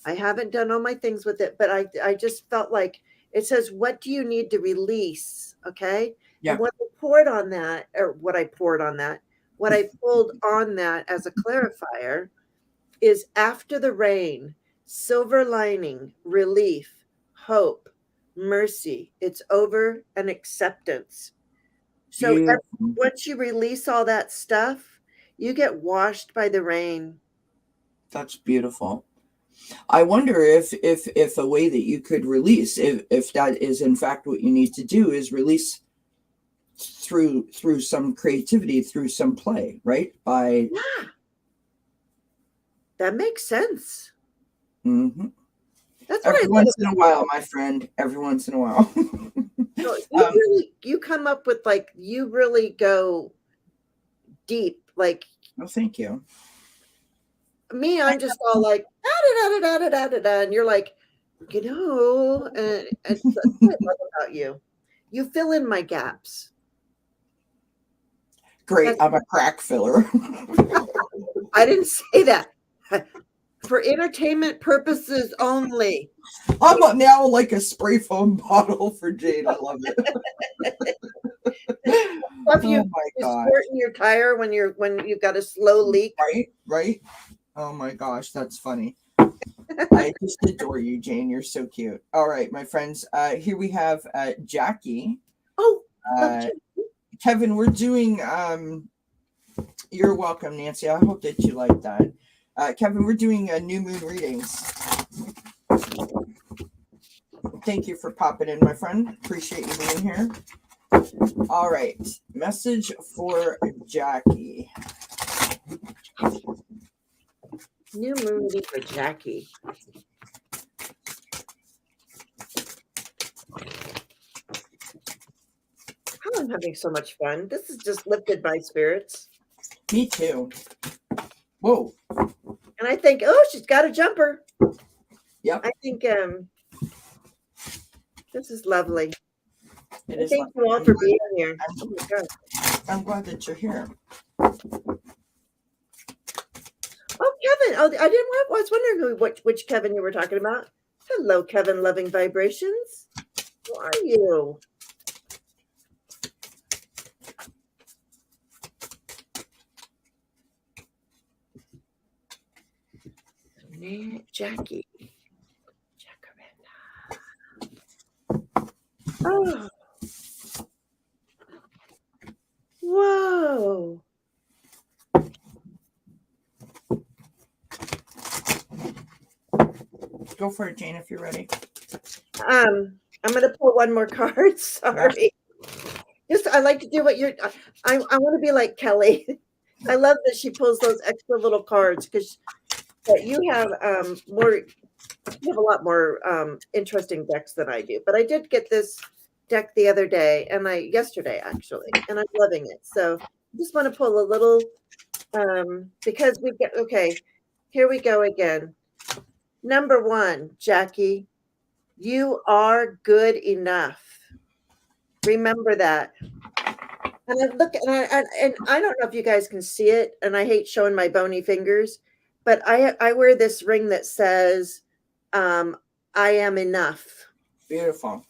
Speaker 2: I haven't done all my things with it, but I just felt like it says, what do you need to release? Okay. Yeah. And what I pulled on that as a clarifier is after the rain, silver lining, relief, hope, mercy. It's over, and acceptance. So once you release all that stuff, you get washed by the rain.
Speaker 1: That's beautiful. I wonder if a way that you could release, if that is in fact what you need to do, is release through some creativity, through some play, right?
Speaker 2: Yeah, that makes sense.
Speaker 1: Mm-hmm. That's every once in a while, my friend. Every once in a while.
Speaker 2: So you come up with, like, you really go deep. Like,
Speaker 1: oh, thank you.
Speaker 2: Me, I'm just all like da da da da da da da, and you're like, and that's what I love about you. You fill in my gaps.
Speaker 1: Great, I'm a crack filler.
Speaker 2: I didn't say that. For entertainment purposes only.
Speaker 1: I'm now like a spray foam bottle for Jane. I love it.
Speaker 2: Stuff you
Speaker 1: Oh my gosh.
Speaker 2: squirt in your tire when you've got a slow leak.
Speaker 1: Right. Oh my gosh, that's funny. I just adore you, Jane. You're so cute. All right, my friends. Here we have Jackie.
Speaker 2: Oh,
Speaker 1: Kevin, we're doing. You're welcome, Nancy. I hope that you like that. Kevin, we're doing new moon readings. Thank you for popping in, my friend. Appreciate you being here. All right, message for Jackie.
Speaker 2: New moon reading for Jackie. Oh, I'm having so much fun. This has just lifted my spirits.
Speaker 1: Me too. Whoa.
Speaker 2: And I think, oh, she's got a jumper.
Speaker 1: Yep.
Speaker 2: I think this is lovely. Thank you all for being here. Oh my God.
Speaker 1: I'm glad that you're here.
Speaker 2: Oh, Kevin. Oh, I was wondering which Kevin you were talking about. Hello, Kevin, loving vibrations. How are you? Jackie. Oh. Whoa.
Speaker 1: Go for it, Jane, if you're ready.
Speaker 2: I'm gonna pull one more card. Sorry. Just I like to do what you're I want to be like Kelly. I love that she pulls those extra little cards because you have you have a lot more interesting decks than I do. But I did get this deck the other day yesterday actually, and I'm loving it. So I just want to pull a little because we've got here we go again. Number 1, Jackie, you are good enough. Remember that. And I look and I don't know if you guys can see it, and I hate showing my bony fingers, but I wear this ring that says I am enough.
Speaker 1: Beautiful.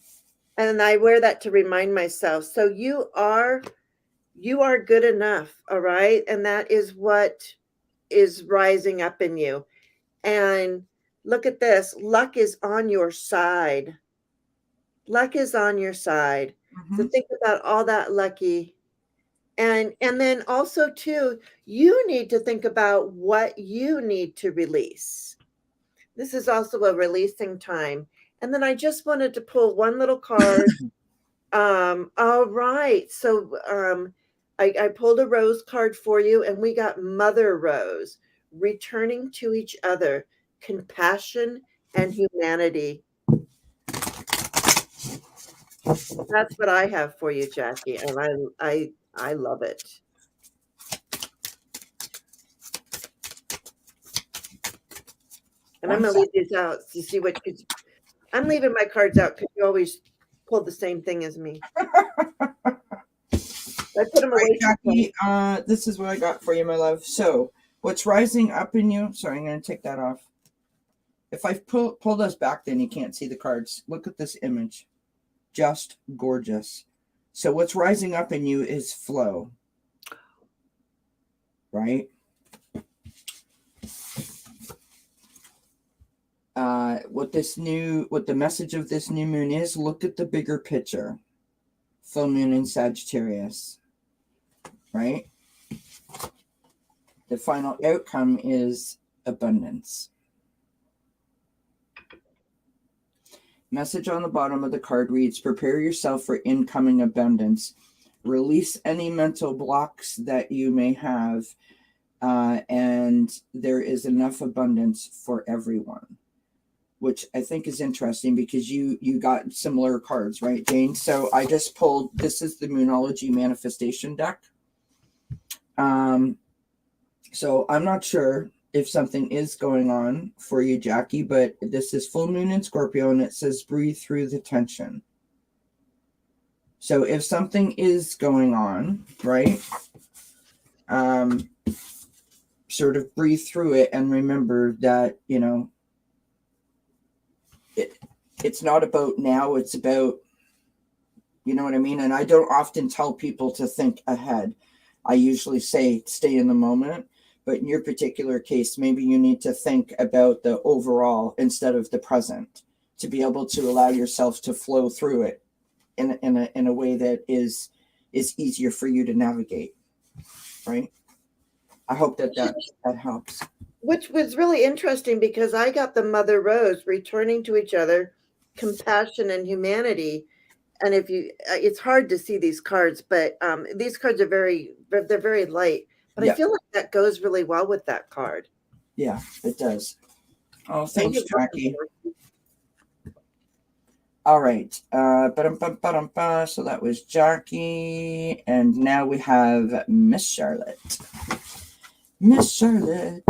Speaker 2: And I wear that to remind myself. So you are good enough, all right? And that is what is rising up in you. And look at this. Luck is on your side. Luck is on your side.
Speaker 1: Mm-hmm.
Speaker 2: So think about all that lucky. And then also too, you need to think about what you need to release. This is also a releasing time. And then I just wanted to pull one little card. All right. So I pulled a rose card for you, and we got Mother Rose, returning to each other, compassion and humanity. That's what I have for you, Jackie, and I love it. And I'm gonna leave these out to see what I'm leaving my cards out because you always pull the same thing as me. I put them away.
Speaker 1: Jackie, this is what I got for you, my love. So what's rising up in you? Sorry, I'm going to take that off. If I pull those back, then you can't see the cards. Look at this image. Just gorgeous. So what's rising up in you is flow. Right? What the message of this new moon is, look at the bigger picture. Full moon in Sagittarius. Right? The final outcome is abundance. Message on the bottom of the card reads, prepare yourself for incoming abundance. Release any mental blocks that you may have, and there is enough abundance for everyone, which I think is interesting because you got similar cards, right, Jane? So I just pulled, this is the Moonology Manifestation deck. So I'm not sure if something is going on for you, Jackie, but this is full moon in Scorpio, and it says breathe through the tension. So if something is going on, right? sort of breathe through it and remember that, you know, it's not about now, it's about, you know what I mean? And I don't often tell people to think ahead. I usually say stay in the moment. But in your particular case, maybe you need to think about the overall instead of the present to be able to allow yourself to flow through it in a way that is easier for you to navigate. Right? I hope that helps.
Speaker 2: Which was really interesting because I got the Mother Rose, returning to each other, compassion and humanity. And if you, it's hard to see these cards, but these cards are they're very light. But I feel like that goes really well with that card.
Speaker 1: Yeah, it does. Oh, thanks, Jackie. All right. So that was Jackie. And now we have Miss Charlotte. Miss Charlotte.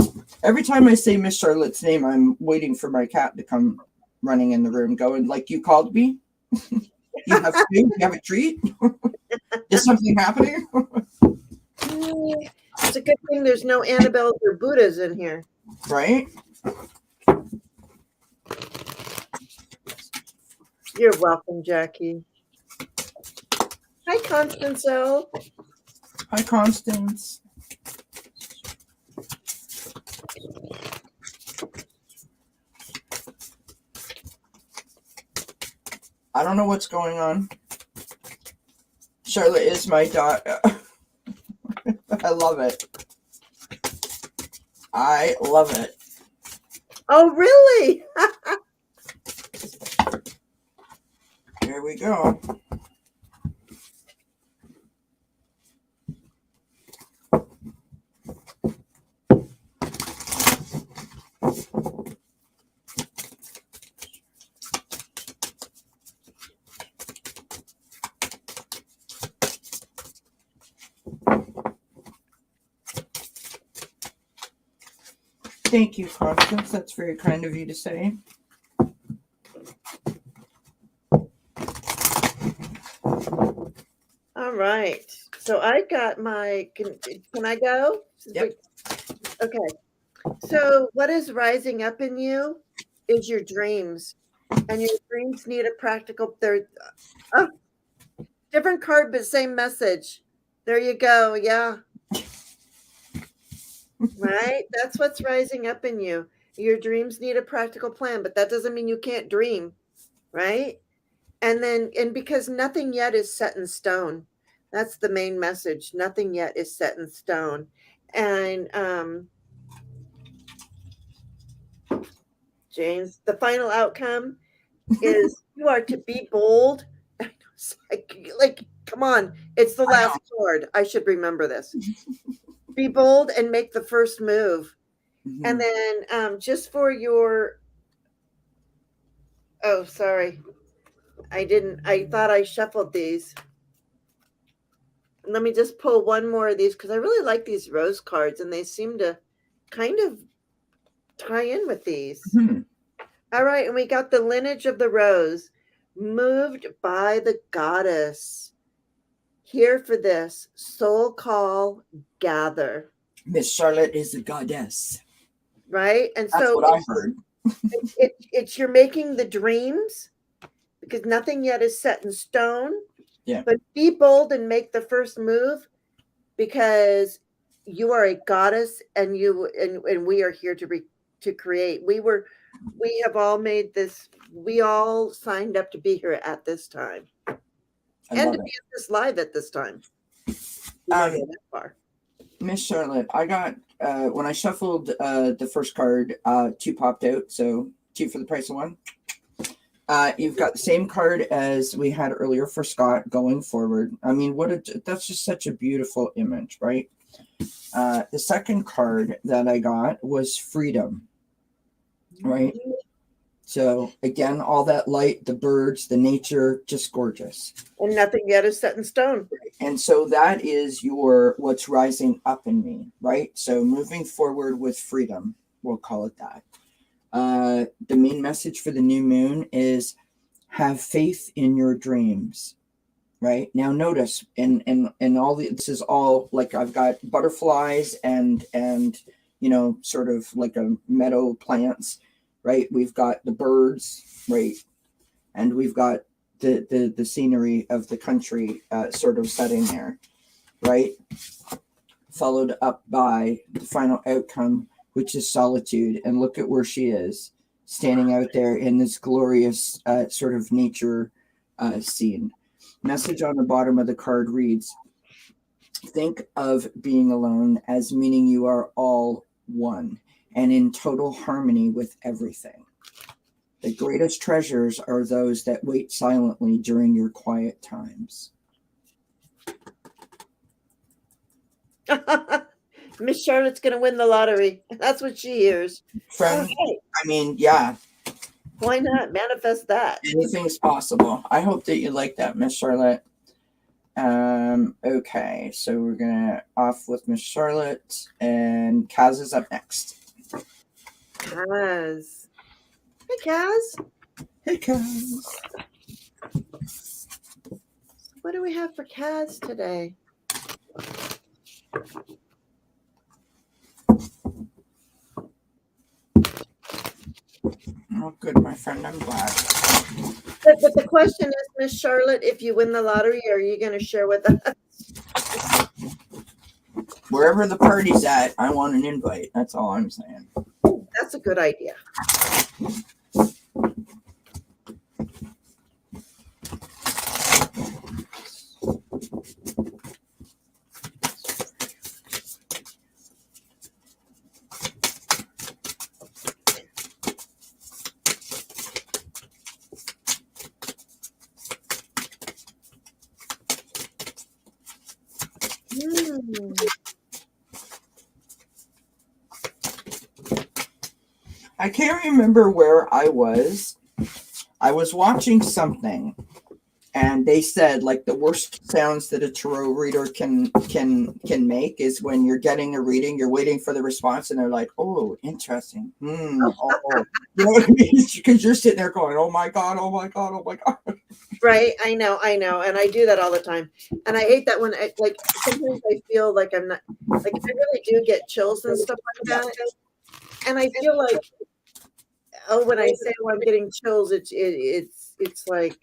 Speaker 1: Every time I say Miss Charlotte's name, I'm waiting for my cat to come running in the room going, like, you called me? You have food? You have a treat? Is something happening?
Speaker 2: It's a good thing there's no Annabelles or Buddhas in here.
Speaker 1: Right?
Speaker 2: You're welcome, Jackie. Hi, Constance L.
Speaker 1: Hi, Constance. I don't know what's going on. Charlotte is my daughter. I love it. I love it.
Speaker 2: Oh, really?
Speaker 1: There we go. Thank you, Constance. That's very kind of you to say.
Speaker 2: All right. So I got my, can I go?
Speaker 1: Yep.
Speaker 2: Okay. So what is rising up in you is your dreams. And your dreams need a practical, different card, but same message. There you go. Yeah. Right? That's what's rising up in you. Your dreams need a practical plan, but that doesn't mean you can't dream. Right? And because nothing yet is set in stone. That's the main message. Nothing yet is set in stone. And James, the final outcome is you are to be bold. Like, come on, it's the last card. I should remember this. Be bold and make the first move. Mm-hmm. And then just for your, oh, sorry. I thought I shuffled these. Let me just pull one more of these because I really like these rose cards and they seem to kind of tie in with these. Mm-hmm. All right. And we got the lineage of the rose, moved by the goddess. Here for this soul call, gather.
Speaker 1: Miss Charlotte is a goddess.
Speaker 2: Right. And
Speaker 1: that's
Speaker 2: so
Speaker 1: what I heard.
Speaker 2: it's you're making the dreams because nothing yet is set in stone. Yeah. But be bold and make the first move because you are a goddess and we are here to create. We have all made this. We all signed up to be here at this time and to be at this live at this time. That far.
Speaker 1: Miss Charlotte, I got when I shuffled the first card, 2 popped out, so 2 for the price of 1. You've got the same card as we had earlier for Scott going forward. I mean, that's just such a beautiful image, right? The second card that I got was freedom, right? So again, all that light, the birds, the nature, just gorgeous.
Speaker 2: And nothing yet is set in stone.
Speaker 1: And so that is what's rising up in me, right? So moving forward with freedom, we'll call it that. The main message for the new moon is have faith in your dreams, right? Now notice in all this is all like I've got butterflies and sort of like a meadow plants, right? We've got the birds, right? And we've got the scenery of the country sort of setting there, right? Followed up by the final outcome, which is solitude. And look at where she is, standing out there in this glorious sort of nature scene. Message on the bottom of the card reads, think of being alone as meaning you are all one and in total harmony with everything. The greatest treasures are those that wait silently during your quiet times.
Speaker 2: Miss Charlotte's going to win the lottery. That's what she hears.
Speaker 1: Friend, okay. I mean, yeah.
Speaker 2: Why not manifest that?
Speaker 1: Anything's possible. I hope that you like that, Miss Charlotte. Okay, so we're gonna off with Miss Charlotte, and Kaz is up next.
Speaker 2: Kaz. Hey, Kaz.
Speaker 1: Hey, Kaz.
Speaker 2: What do we have for Kaz today?
Speaker 1: Oh, good, my friend. I'm glad.
Speaker 2: But the question is, Miss Charlotte, if you win the lottery, are you going to share with us?
Speaker 1: Wherever the party's at, I want an invite. That's all I'm saying.
Speaker 2: That's a good idea.
Speaker 1: I can't remember where I was. I was watching something, and they said like the worst sounds that a tarot reader can make is when you're getting a reading, you're waiting for the response, and they're like, "Oh, interesting." Oh. You know what I mean? Because you're sitting there going, "Oh my god, oh my god, oh my god."
Speaker 2: Right, I know, and I do that all the time, and I hate that when sometimes I feel like I'm not I really do get chills and stuff like that, and I feel like when I say I'm getting chills, it's like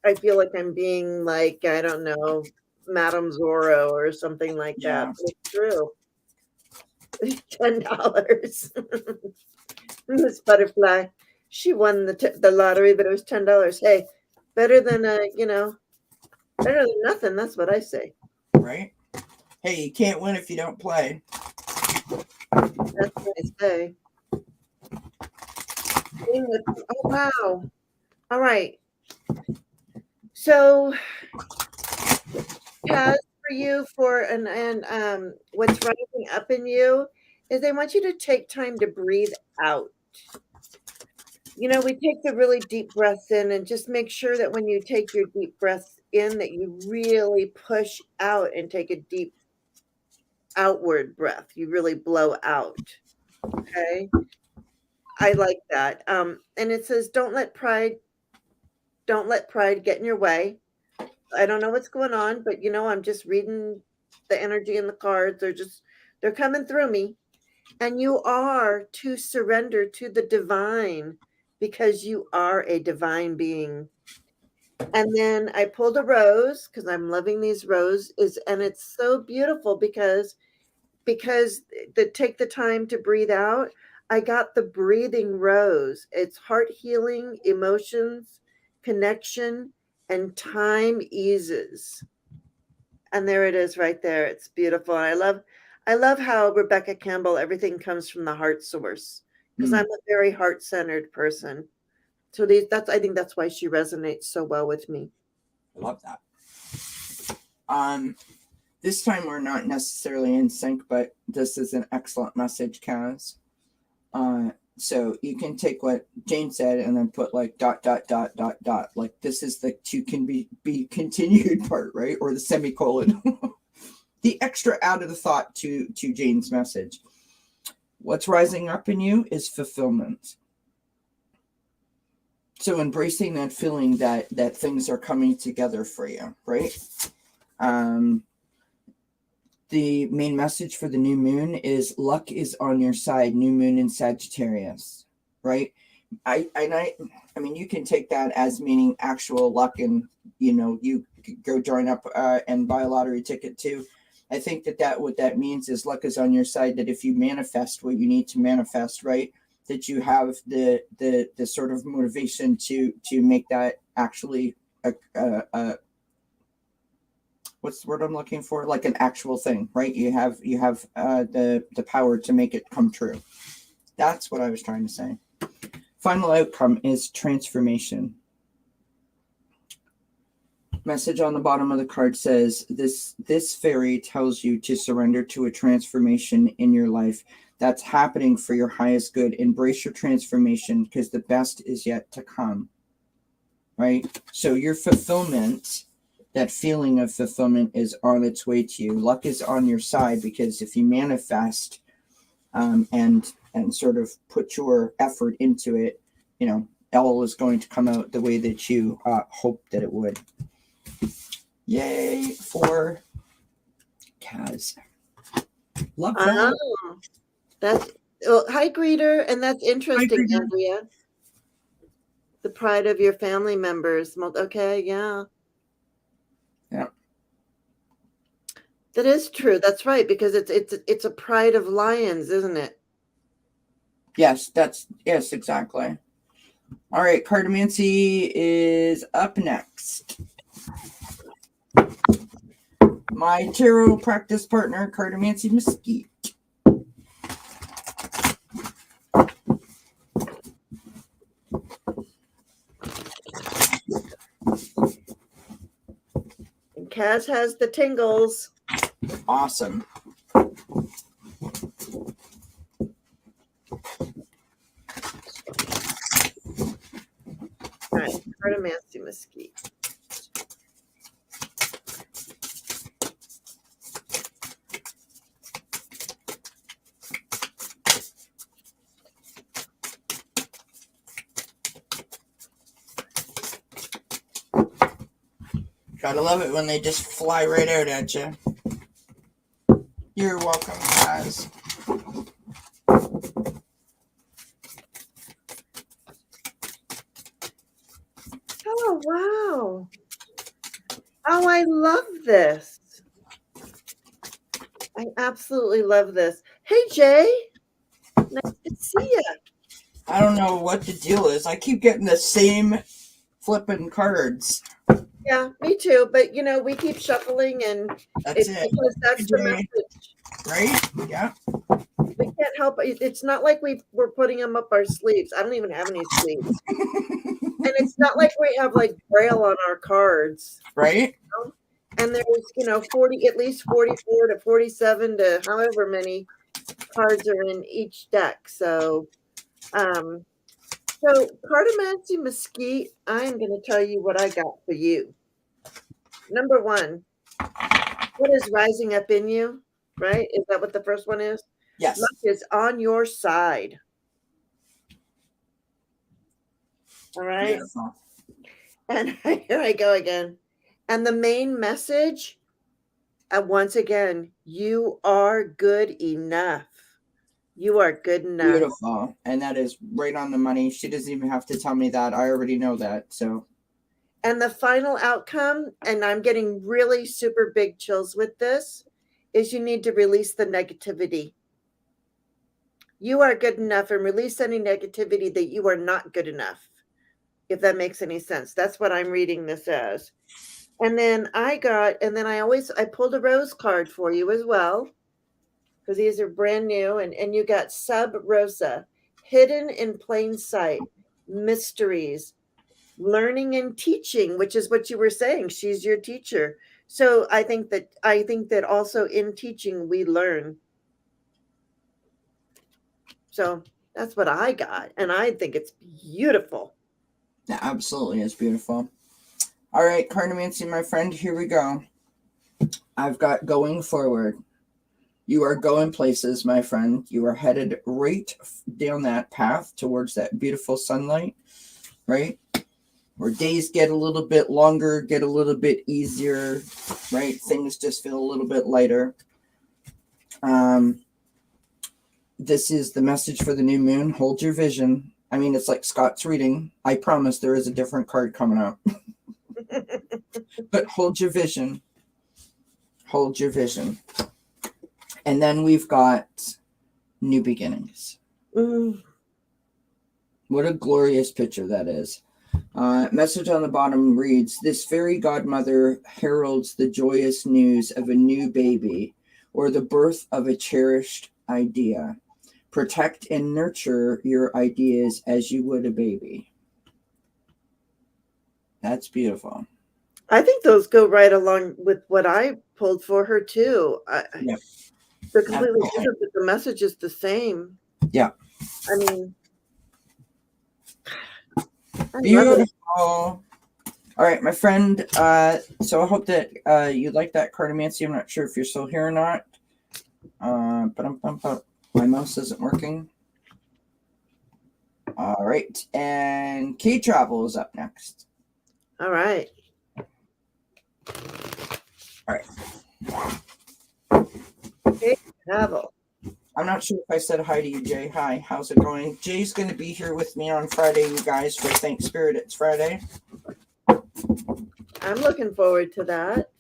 Speaker 2: I feel like I'm being like, I don't know, Madame Zorro or something like that. But it's true. $10. Miss Butterfly, she won the lottery, but it was $10. Hey, better than better than nothing. That's what I say.
Speaker 1: Right? Hey, you can't win if you don't play.
Speaker 2: That's what I say. Oh wow! All right. So, Kaz, for you and what's rising up in you is they want you to take time to breathe out. We take the really deep breaths in, and just make sure that when you take your deep breaths in, that you really push out and take a deep outward breath. You really blow out. Okay. I like that. And it says, don't let pride get in your way. I don't know what's going on, but I'm just reading the energy in the cards. They're coming through me. And you are to surrender to the divine because you are a divine being. And then I pulled a rose because I'm loving these roses, and it's so beautiful because take the time to breathe out. I got the breathing rose. It's heart healing, emotions, connection, and time eases. And there it is right there. It's beautiful. And I love how Rebecca Campbell, everything comes from the heart source, because I'm a very heart-centered person. So I think that's why she resonates so well with me.
Speaker 1: I love that. This time we're not necessarily in sync, but this is an excellent message, Kaz. So you can take what Jane said and then put like ... Like this is the to can be continued part, right? Or the semicolon. The extra added a thought to Jane's message. What's rising up in you is fulfillment. So embracing that feeling that things are coming together for you, right? the main message for the new moon is luck is on your side. New moon in Sagittarius, right? I mean, you can take that as meaning actual luck, and you go join up and buy a lottery ticket too. I think that what that means is luck is on your side. That if you manifest what you need to manifest, right, that you have the sort of motivation to make that actually a what's the word I'm looking for? Like an actual thing, right? You have the power to make it come true. That's what I was trying to say. Final outcome is transformation. Message on the bottom of the card says, this fairy tells you to surrender to a transformation in your life that's happening for your highest good. Embrace your transformation because the best is yet to come. Right? So your fulfillment, that feeling of fulfillment, is on its way to you. Luck is on your side because if you manifest and sort of put your effort into it, all is going to come out the way that you hoped that it would. Yay for Kaz. Love that.
Speaker 2: Hi, Greeter, and that's interesting, Andrea. The pride of your family members. Okay, yeah.
Speaker 1: Yeah.
Speaker 2: That is true. That's right, because it's a pride of lions, isn't it?
Speaker 1: Yes, exactly. All right, cartomancy is up next. My tarot practice partner, Cartomancy Mesquite.
Speaker 2: And Kaz has the tingles.
Speaker 1: Awesome.
Speaker 2: All right, Cartomancy Mesquite.
Speaker 1: Gotta love it when they just fly right out at you. You're welcome, guys.
Speaker 2: Oh, wow. Oh, I love this. I absolutely love this. Hey, Jay. Nice to see you.
Speaker 1: I don't know what the deal is. I keep getting the same flipping cards.
Speaker 2: Yeah, me too. But, we keep shuffling, and
Speaker 1: that's it.
Speaker 2: Because that's the message.
Speaker 1: Right? Yeah.
Speaker 2: We can't help it. It's not like we're putting them up our sleeves. I don't even have any sleeves. And it's not like we have like braille on our cards.
Speaker 1: Right?
Speaker 2: And there's, 40, at least 44 to 47 to however many cards are in each deck. So, Cartomancy Mesquite, I am going to tell you what I got for you. Number one, what is rising up in you, right? Is that what the first one is?
Speaker 1: Yes.
Speaker 2: Luck is on your side. All right.
Speaker 1: Beautiful.
Speaker 2: And here I go again. And the main message, once again, you are good enough. You are good enough.
Speaker 1: Beautiful. And that is right on the money. She doesn't even have to tell me that. I already know that. So.
Speaker 2: And the final outcome, and I'm getting really super big chills with this, is you need to release the negativity. You are good enough, and release any negativity that you are not good enough, if that makes any sense. That's what I'm reading this as. And then I pulled a rose card for you as well, because these are brand new, and you got Sub Rosa, hidden in plain sight, mysteries, learning and teaching, which is what you were saying. She's your teacher. So I think that also in teaching we learn. So that's what I got, and I think it's beautiful.
Speaker 1: Yeah, absolutely, it's beautiful. All right, Cartomancy, my friend, here we go. I've got going forward. You are going places, my friend. You are headed right down that path towards that beautiful sunlight, right? Where days get a little bit longer, get a little bit easier, right? Things just feel a little bit lighter. This is the message for the new moon. Hold your vision. I mean, it's like Scott's reading. I promise there is a different card coming up. But hold your vision. Hold your vision. And then we've got new beginnings. What a glorious picture that is. Message on the bottom reads, this fairy godmother heralds the joyous news of a new baby or the birth of a cherished idea. Protect and nurture your ideas as you would a baby. That's beautiful.
Speaker 2: I think those go right along with what I pulled for her too.
Speaker 1: Yep.
Speaker 2: They're completely different, but the message is the same.
Speaker 1: Yeah.
Speaker 2: I mean,
Speaker 1: beautiful. All right, my friend. So I hope that you like that cartomancy. I'm not sure if you're still here or not. But my mouse isn't working. All right, and K Travel is up next.
Speaker 2: All right.
Speaker 1: All right.
Speaker 2: K Travel.
Speaker 1: I'm not sure if I said hi to you, Jay. Hi, how's it going? Jay's going to be here with me on Friday, you guys, for Thank Spirit. It's Friday.
Speaker 2: I'm looking forward to that.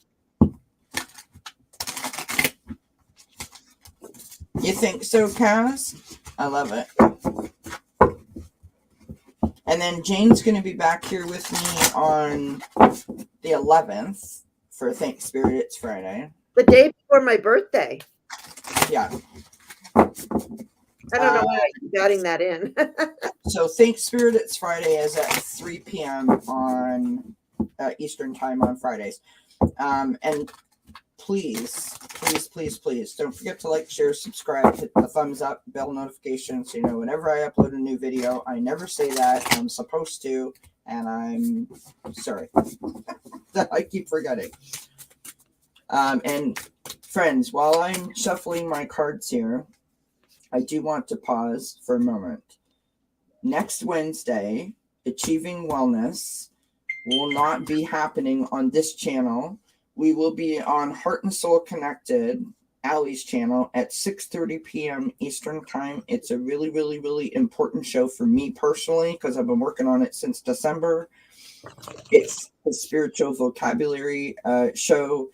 Speaker 1: You think so, Kaz? I love it. And then Jane's going to be back here with me on the 11th for Thank Spirit. It's Friday.
Speaker 2: The day before my birthday.
Speaker 1: Yeah.
Speaker 2: I don't know why I keep adding that in.
Speaker 1: So Thank Spirit, It's Friday is at 3 p.m. on Eastern time on Fridays. And please don't forget to like, share, subscribe, hit the thumbs up, bell notification, so you know whenever I upload a new video. I never say that. I'm supposed to, and I'm sorry that I keep forgetting. And friends, while I'm shuffling my cards here, I do want to pause for a moment. Next Wednesday, Achieving Wellness will not be happening on this channel. We will be on Heart and Soul Connected, Allie's channel, at 6:30 p.m. Eastern time. It's a really, really, really important show for me personally because I've been working on it since December. It's a spiritual vocabulary show.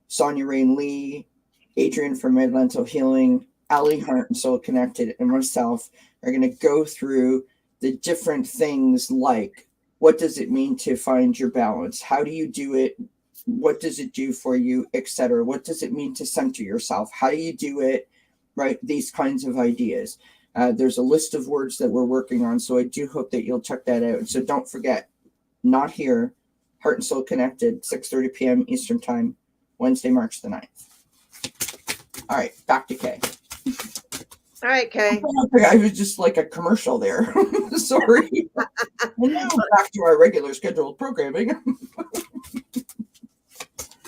Speaker 1: Sonia Rain Lee, Adrian from Red Lentil Healing, Allie, Heart and Soul Connected, and myself are going to go through the different things like what does it mean to find your balance? How do you do it? What does it do for you, etc.? What does it mean to center yourself? How do you do it? Right? These kinds of ideas. There's a list of words that we're working on, so I do hope that you'll check that out. So don't forget, not here, Heart and Soul Connected, 6:30 p.m. Eastern Time, Wednesday, March the 9th. All right, back to Kay.
Speaker 2: All right, Kay.
Speaker 1: I was just like a commercial there. Sorry. And now back to our regular scheduled programming.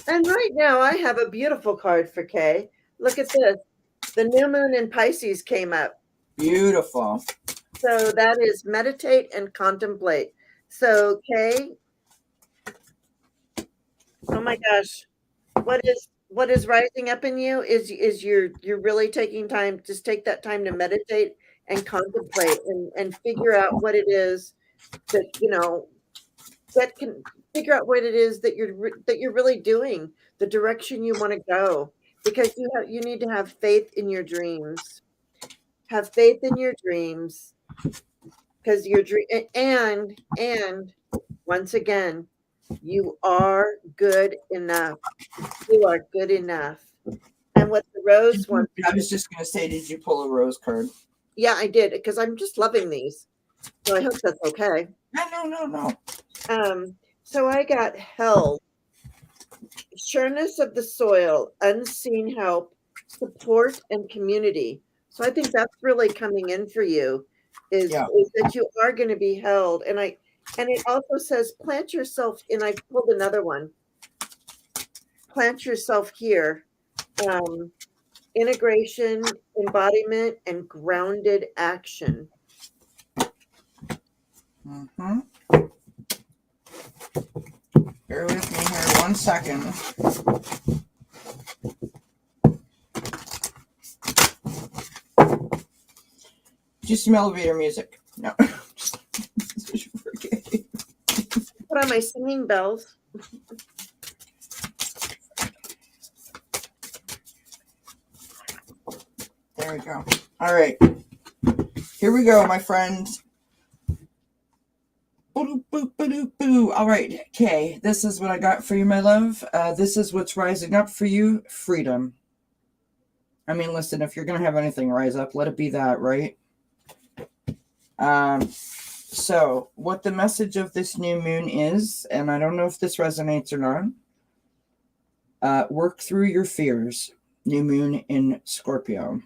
Speaker 2: And right now I have a beautiful card for Kay. Look at this. The new moon in Pisces came up.
Speaker 1: Beautiful.
Speaker 2: So that is meditate and contemplate. So Kay, oh my gosh, what is rising up in you is you're really taking time. Just take that time to meditate and contemplate and figure out what it is that that can figure out what it is that you're really doing, the direction you want to go, because you need to have faith in your dreams. Have faith in your dreams, because your dream and once again, you are good enough. You are good enough. And what the rose one,
Speaker 1: I was just going to say, did you pull a rose card?
Speaker 2: Yeah, I did, because I'm just loving these. So I hope that's okay.
Speaker 1: No.
Speaker 2: So I got held, sureness of the soil, unseen help, support, and community. So I think that's really coming in for you, is that you are going to be held. And it also says plant yourself, and I pulled another one. Plant yourself here. Integration, embodiment, and grounded action.
Speaker 1: Mm-hmm. Bear with me here 1 second. do some elevator music. No.
Speaker 2: Put on my singing bells.
Speaker 1: There we go. All right. Here we go, my friends. All right. Okay. This is what I got for you, my love. This is what's rising up for you. Freedom. I mean, listen, if you're going to have anything rise up, let it be that, right? So what the message of this new moon is, and I don't know if this resonates or not, work through your fears. New moon in Scorpio.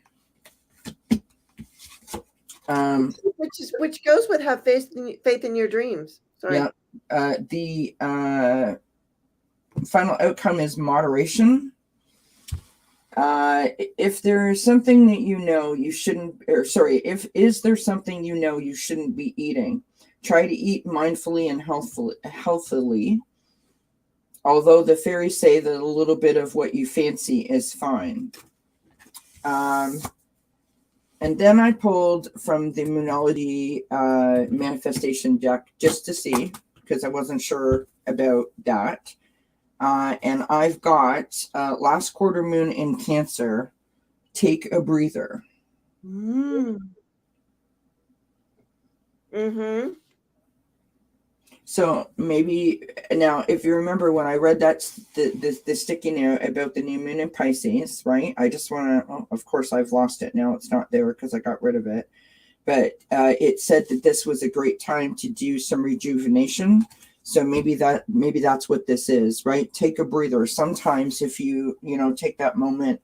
Speaker 2: Which goes with have faith in your dreams. Sorry.
Speaker 1: Yeah. The final outcome is moderation. If there's something that you know you shouldn't, is there something you know you shouldn't be eating, try to eat mindfully and healthily. Although the fairies say that a little bit of what you fancy is fine. And then I pulled from the Moonology manifestation deck just to see, because I wasn't sure about that. And I've got last quarter moon in Cancer, take a breather.
Speaker 2: Mm-hmm.
Speaker 1: So maybe now, if you remember when I read that the sticky note about the new moon in Pisces, right? I just want to, of course, I've lost it now. It's not there because I got rid of it. But it said that this was a great time to do some rejuvenation. So maybe that's what this is, right? Take a breather. Sometimes if you take that moment,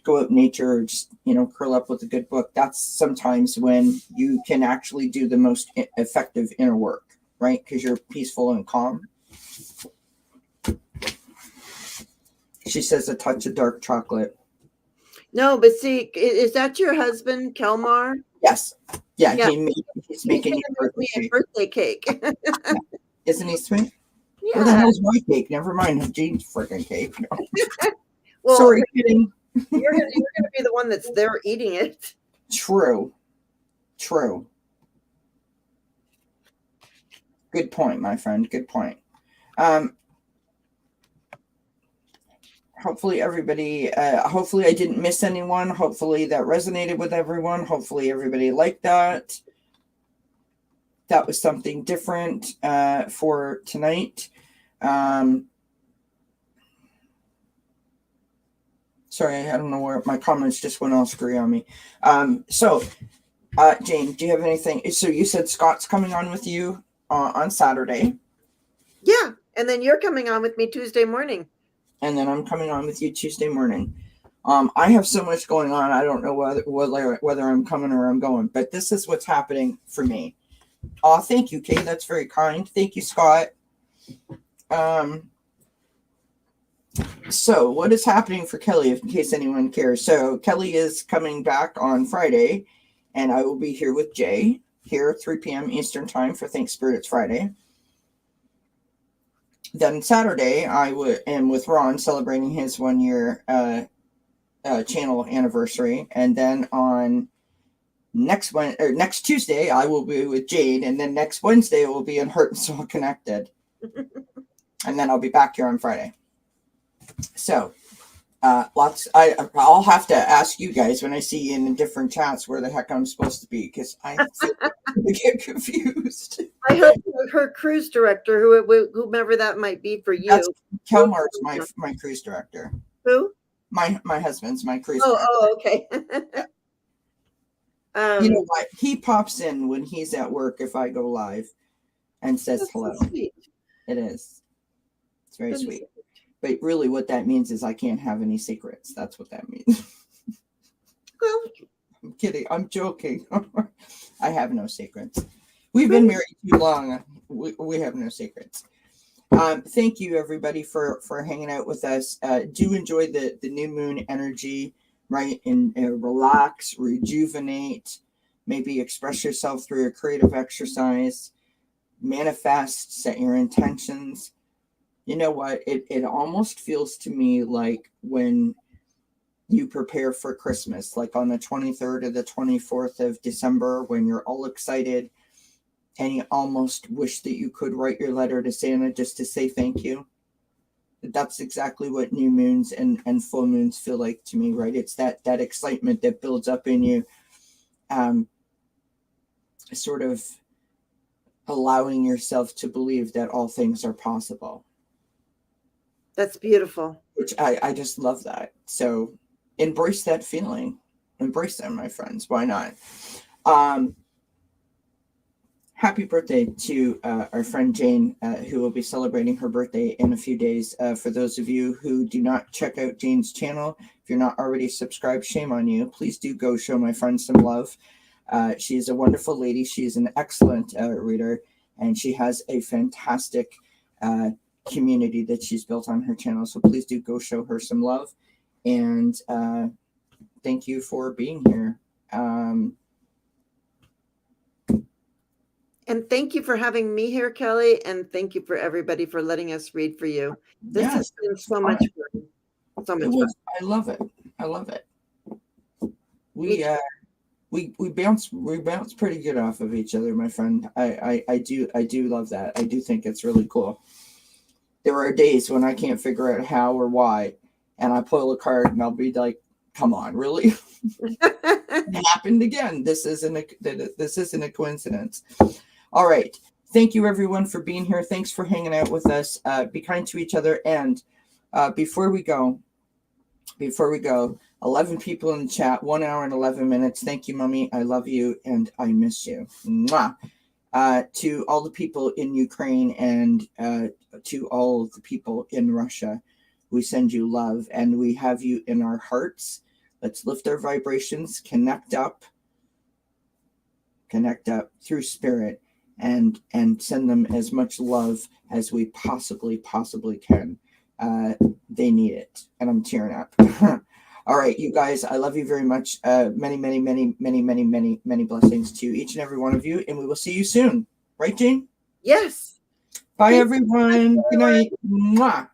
Speaker 1: go out in nature, or just curl up with a good book, that's sometimes when you can actually do the most effective inner work, right? Because you're peaceful and calm. She says a touch of dark chocolate.
Speaker 2: No, but see, is that your husband, Kelmar?
Speaker 1: Yes. Yeah.
Speaker 2: He's making a birthday cake.
Speaker 1: Yeah. Isn't he sweet?
Speaker 2: Yeah.
Speaker 1: Where the hell's my cake? Never mind Jane's freaking cake. No.
Speaker 2: Well,
Speaker 1: sorry, kidding.
Speaker 2: You're gonna be the one that's there eating it.
Speaker 1: True. Good point, my friend. Good point. Hopefully everybody, hopefully I didn't miss anyone. Hopefully that resonated with everyone. Hopefully everybody liked that. That was something different for tonight. Sorry, I don't know where my comments just went all screwy on me. So, Jane, do you have anything? So you said Scott's coming on with you on Saturday.
Speaker 2: Yeah, and then you're coming on with me Tuesday morning.
Speaker 1: And then I'm coming on with you Tuesday morning. I have so much going on. I don't know whether I'm coming or I'm going, but this is what's happening for me. Oh, thank you, Kay. That's very kind. Thank you, Scott. So what is happening for Kelly, in case anyone cares? So Kelly is coming back on Friday, and I will be here with Jay here at 3 p.m. Eastern time for Thanks Spirits Friday. Then Saturday, I am with Ron celebrating his 1 year channel anniversary, and then on next Tuesday, I will be with Jade, and then next Wednesday we'll be in Heart and Soul Connected, and then I'll be back here on Friday. So, I'll have to ask you guys when I see you in different chats where the heck I'm supposed to be, because I get confused.
Speaker 2: I hope her cruise director, whomever that might be for you.
Speaker 1: That's Kelmar's my cruise director.
Speaker 2: Who?
Speaker 1: My husband's my cruise director.
Speaker 2: Oh, okay.
Speaker 1: You know what? He pops in when he's at work if I go live and says hello.
Speaker 2: So sweet.
Speaker 1: It is. It's very sweet. But really what that means is I can't have any secrets. That's what that means.
Speaker 2: Well,
Speaker 1: I'm kidding. I'm joking. I have no secrets. We've been married too long. We have no secrets. Thank you, everybody, for hanging out with us. Do enjoy the new moon energy, right? And relax, rejuvenate, maybe express yourself through a creative exercise, manifest, set your intentions. You know what? It almost feels to me like when you prepare for Christmas, like on the 23rd or the 24th of December, when you're all excited and you almost wish that you could write your letter to Santa just to say thank you. That's exactly what new moons and full moons feel like to me, right? It's that excitement that builds up in you, sort of allowing yourself to believe that all things are possible.
Speaker 2: That's beautiful.
Speaker 1: Which I just love that. So embrace that feeling. Embrace them, my friends. Why not? Happy birthday to our friend Jane, who will be celebrating her birthday in a few days. For those of you who do not check out Jane's channel, if you're not already subscribed, shame on you. Please do go show my friend some love. She is a wonderful lady. She is an excellent reader, and she has a fantastic community that she's built on her channel. So please do go show her some love. And thank you for being here.
Speaker 2: And thank you for having me here, Kelly. And thank you for everybody for letting us read for you. This has been so much fun. So much fun.
Speaker 1: I love it. I love it. We bounce pretty good off of each other, my friend. I do love that. I do think it's really cool. There are days when I can't figure out how or why, and I pull a card and I'll be like, come on, really? It happened again. This isn't a coincidence. All right. Thank you, everyone, for being here. Thanks for hanging out with us. Be kind to each other. And before we go, 11 people in the chat, 1 hour and 11 minutes. Thank you, Mommy. I love you and I miss you. Mwah. To all the people in Ukraine and to all the people in Russia, we send you love and we have you in our hearts. Let's lift our vibrations, connect up through spirit, and send them as much love as we possibly can. They need it, and I'm tearing up. All right, you guys, I love you very much. Many blessings to each and every one of you, and we will see you soon. Right, Jane?
Speaker 2: Yes.
Speaker 1: Bye, everyone. Good night. Mwah.